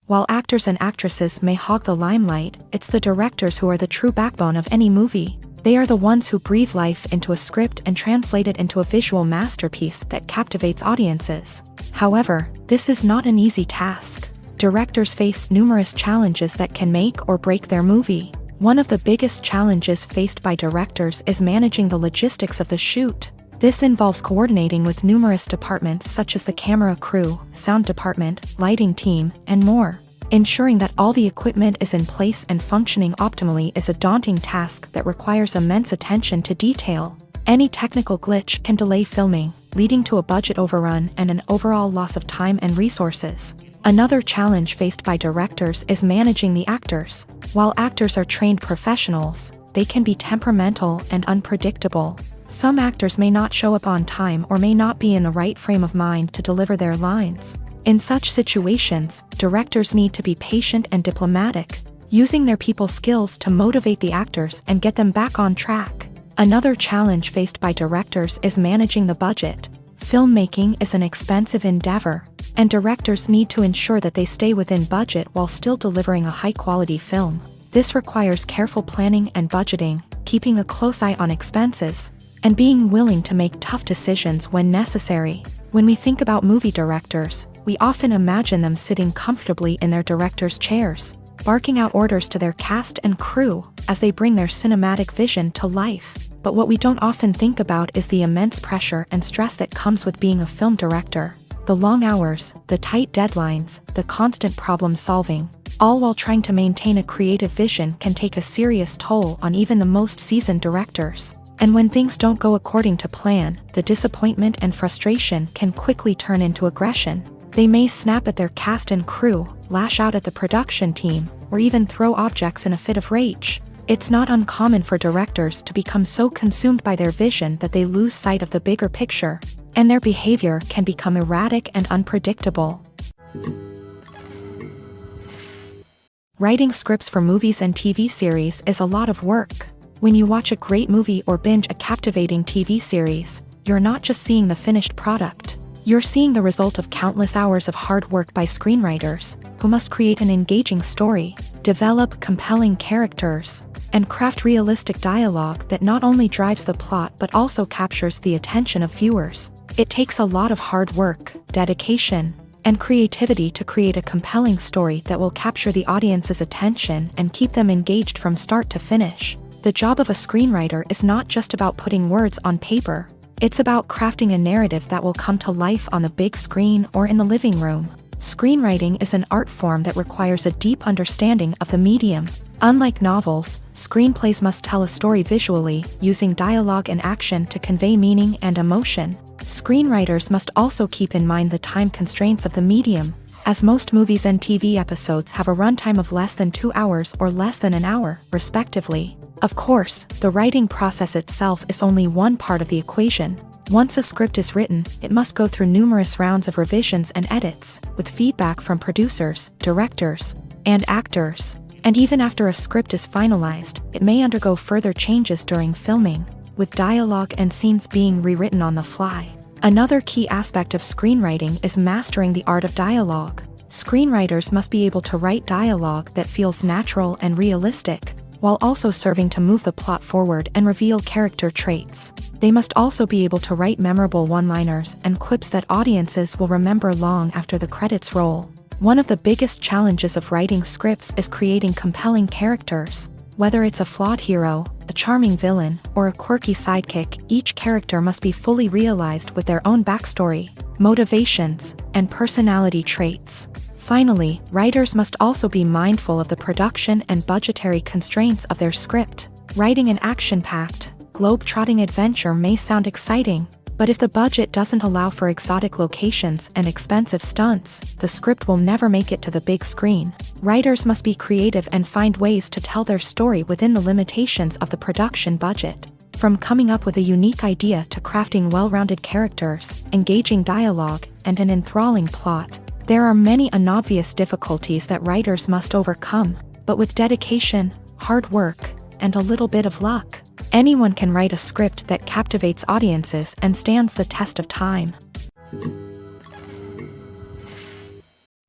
While actors and actresses may hog the limelight, it's the directors who are the true backbone of any movie. They are the ones who breathe life into a script and translate it into a visual masterpiece that captivates audiences. However, this is not an easy task. Directors face numerous challenges that can make or break their movie. One of the biggest challenges faced by directors is managing the logistics of the shoot. This involves coordinating with numerous departments such as the camera crew, sound department, lighting team, and more. Ensuring that all the equipment is in place and functioning optimally is a daunting task that requires immense attention to detail. Any technical glitch can delay filming, leading to a budget overrun and an overall loss of time and resources. Another challenge faced by directors is managing the actors. While actors are trained professionals, they can be temperamental and unpredictable. Some actors may not show up on time or may not be in the right frame of mind to deliver their lines. In such situations, directors need to be patient and diplomatic, using their people skills to motivate the actors and get them back on track. Another challenge faced by directors is managing the budget. Filmmaking is an expensive endeavor, and directors need to ensure that they stay within budget while still delivering a high-quality film. This requires careful planning and budgeting, keeping a close eye on expenses, and being willing to make tough decisions when necessary. When we think about movie directors, we often imagine them sitting comfortably in their director's chairs, barking out orders to their cast and crew as they bring their cinematic vision to life. But what we don't often think about is the immense pressure and stress that comes with being a film director. The long hours, the tight deadlines, the constant problem solving, all while trying to maintain a creative vision can take a serious toll on even the most seasoned directors. And when things don't go according to plan, the disappointment and frustration can quickly turn into aggression. They may snap at their cast and crew, lash out at the production team, or even throw objects in a fit of rage. It's not uncommon for directors to become so consumed by their vision that they lose sight of the bigger picture, and their behavior can become erratic and unpredictable. Writing scripts for movies and TV series is a lot of work. When you watch a great movie or binge a captivating TV series, you're not just seeing the finished product. You're seeing the result of countless hours of hard work by screenwriters, who must create an engaging story, develop compelling characters, and craft realistic dialogue that not only drives the plot but also captures the attention of viewers. It takes a lot of hard work, dedication, and creativity to create a compelling story that will capture the audience's attention and keep them engaged from start to finish. The job of a screenwriter is not just about putting words on paper. It's about crafting a narrative that will come to life on the big screen or in the living room. Screenwriting is an art form that requires a deep understanding of the medium. Unlike novels, screenplays must tell a story visually, using dialogue and action to convey meaning and emotion. Screenwriters must also keep in mind the time constraints of the medium, as most movies and TV episodes have a runtime of less than 2 hours or less than an hour, respectively. Of course, the writing process itself is only one part of the equation. Once a script is written, it must go through numerous rounds of revisions and edits, with feedback from producers, directors, and actors. And even after a script is finalized, it may undergo further changes during filming, with dialogue and scenes being rewritten on the fly. Another key aspect of screenwriting is mastering the art of dialogue. Screenwriters must be able to write dialogue that feels natural and realistic, while also serving to move the plot forward and reveal character traits. They must also be able to write memorable one-liners and quips that audiences will remember long after the credits roll. One of the biggest challenges of writing scripts is creating compelling characters. Whether it's a flawed hero, a charming villain, or a quirky sidekick, each character must be fully realized with their own backstory, motivations, and personality traits. Finally, writers must also be mindful of the production and budgetary constraints of their script. Writing an action-packed, globe-trotting adventure may sound exciting, But if the budget doesn't allow for exotic locations and expensive stunts, the script will never make it to the big screen. Writers must be creative and find ways to tell their story within the limitations of the production budget. From coming up with a unique idea to crafting well-rounded characters, engaging dialogue, and an enthralling plot, there are many unobvious difficulties that writers must overcome, but with dedication, hard work, and a little bit of luck, anyone can write a script that captivates audiences and stands the test of time.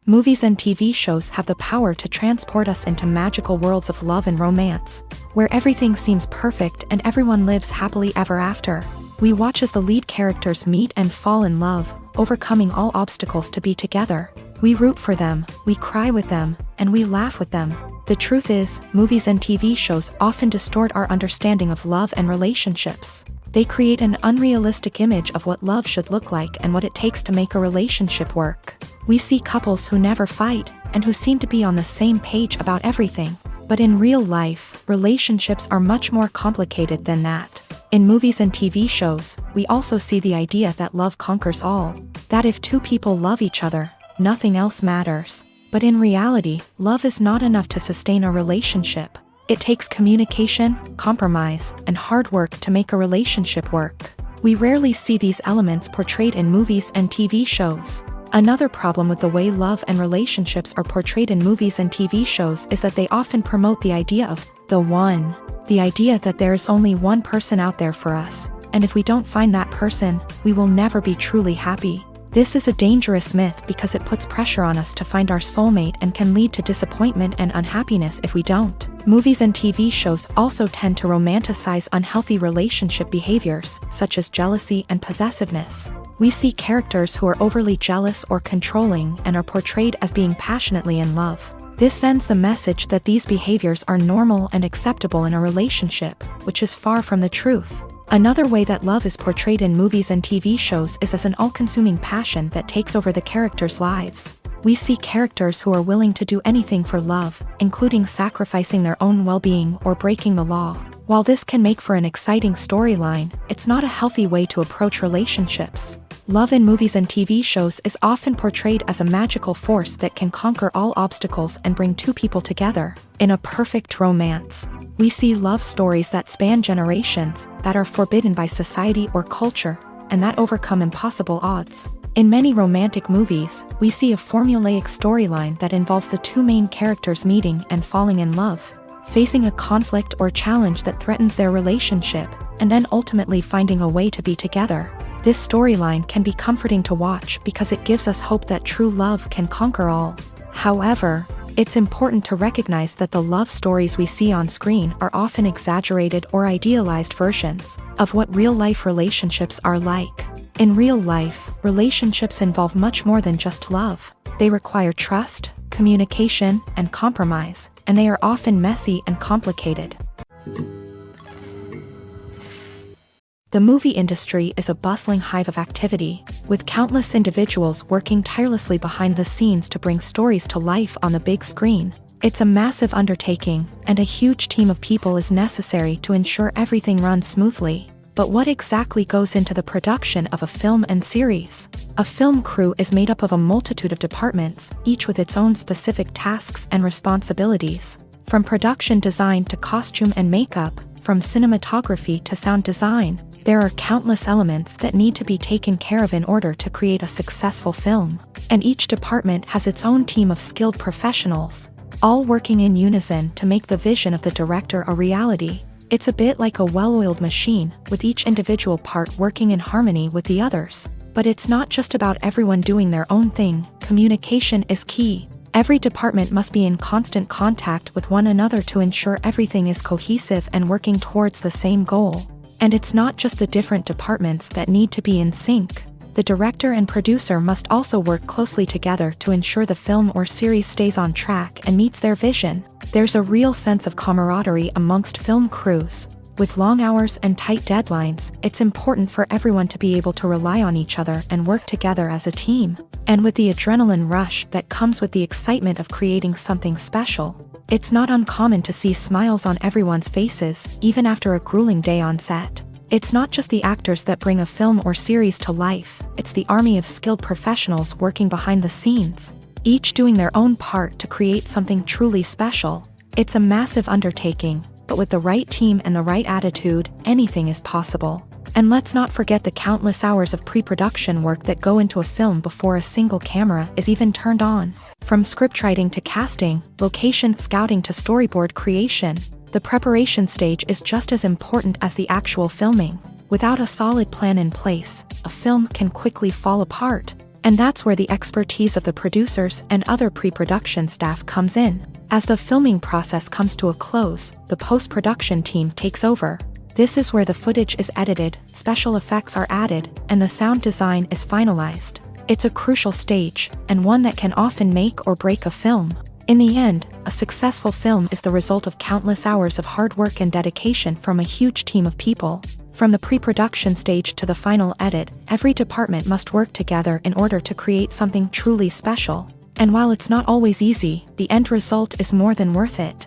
Movies and TV shows have the power to transport us into magical worlds of love and romance, where everything seems perfect and everyone lives happily ever after. We watch as the lead characters meet and fall in love, overcoming all obstacles to be together. We root for them, we cry with them, and we laugh with them. The truth is, movies and TV shows often distort our understanding of love and relationships. They create an unrealistic image of what love should look like and what it takes to make a relationship work. We see couples who never fight, and who seem to be on the same page about everything. But in real life, relationships are much more complicated than that. In movies and TV shows, we also see the idea that love conquers all. That if two people love each other, nothing else matters. But in reality, love is not enough to sustain a relationship. It takes communication, compromise, and hard work to make a relationship work. We rarely see these elements portrayed in movies and TV shows. Another problem with the way love and relationships are portrayed in movies and TV shows is that they often promote the idea of the one. The idea that there is only one person out there for us, and if we don't find that person, we will never be truly happy. This is a dangerous myth because it puts pressure on us to find our soulmate and can lead to disappointment and unhappiness if we don't. Movies and TV shows also tend to romanticize unhealthy relationship behaviors, such as jealousy and possessiveness. We see characters who are overly jealous or controlling and are portrayed as being passionately in love. This sends the message that these behaviors are normal and acceptable in a relationship, which is far from the truth. Another way that love is portrayed in movies and TV shows is as an all-consuming passion that takes over the characters' lives. We see characters who are willing to do anything for love, including sacrificing their own well-being or breaking the law. While this can make for an exciting storyline, it's not a healthy way to approach relationships. Love in movies and TV shows is often portrayed as a magical force that can conquer all obstacles and bring two people together in a perfect romance. We see love stories that span generations, that are forbidden by society or culture, and that overcome impossible odds. In many romantic movies, we see a formulaic storyline that involves the two main characters meeting and falling in love, facing a conflict or challenge that threatens their relationship, and then ultimately finding a way to be together. This storyline can be comforting to watch because it gives us hope that true love can conquer all. However, it's important to recognize that the love stories we see on screen are often exaggerated or idealized versions of what real-life relationships are like. In real life, relationships involve much more than just love. They require trust, communication, and compromise, and they are often messy and complicated. The movie industry is a bustling hive of activity, with countless individuals working tirelessly behind the scenes to bring stories to life on the big screen. It's a massive undertaking, and a huge team of people is necessary to ensure everything runs smoothly. But what exactly goes into the production of a film and series? A film crew is made up of a multitude of departments, each with its own specific tasks and responsibilities. From production design to costume and makeup, from cinematography to sound design, there are countless elements that need to be taken care of in order to create a successful film. And each department has its own team of skilled professionals, all working in unison to make the vision of the director a reality. It's a bit like a well-oiled machine, with each individual part working in harmony with the others. But it's not just about everyone doing their own thing. Communication is key. Every department must be in constant contact with one another to ensure everything is cohesive and working towards the same goal. And it's not just the different departments that need to be in sync. The director and producer must also work closely together to ensure the film or series stays on track and meets their vision. There's a real sense of camaraderie amongst film crews. With long hours and tight deadlines, it's important for everyone to be able to rely on each other and work together as a team. And with the adrenaline rush that comes with the excitement of creating something special, it's not uncommon to see smiles on everyone's faces, even after a grueling day on set. It's not just the actors that bring a film or series to life, it's the army of skilled professionals working behind the scenes, each doing their own part to create something truly special. It's a massive undertaking, but with the right team and the right attitude, anything is possible. And let's not forget the countless hours of pre-production work that go into a film before a single camera is even turned on. From scriptwriting to casting, location scouting to storyboard creation, the preparation stage is just as important as the actual filming. Without a solid plan in place, a film can quickly fall apart. And that's where the expertise of the producers and other pre-production staff comes in. As the filming process comes to a close, the post-production team takes over. This is where the footage is edited, special effects are added, and the sound design is finalized. It's a crucial stage, and one that can often make or break a film. In the end, a successful film is the result of countless hours of hard work and dedication from a huge team of people. From the pre-production stage to the final edit, every department must work together in order to create something truly special. And while it's not always easy, the end result is more than worth it.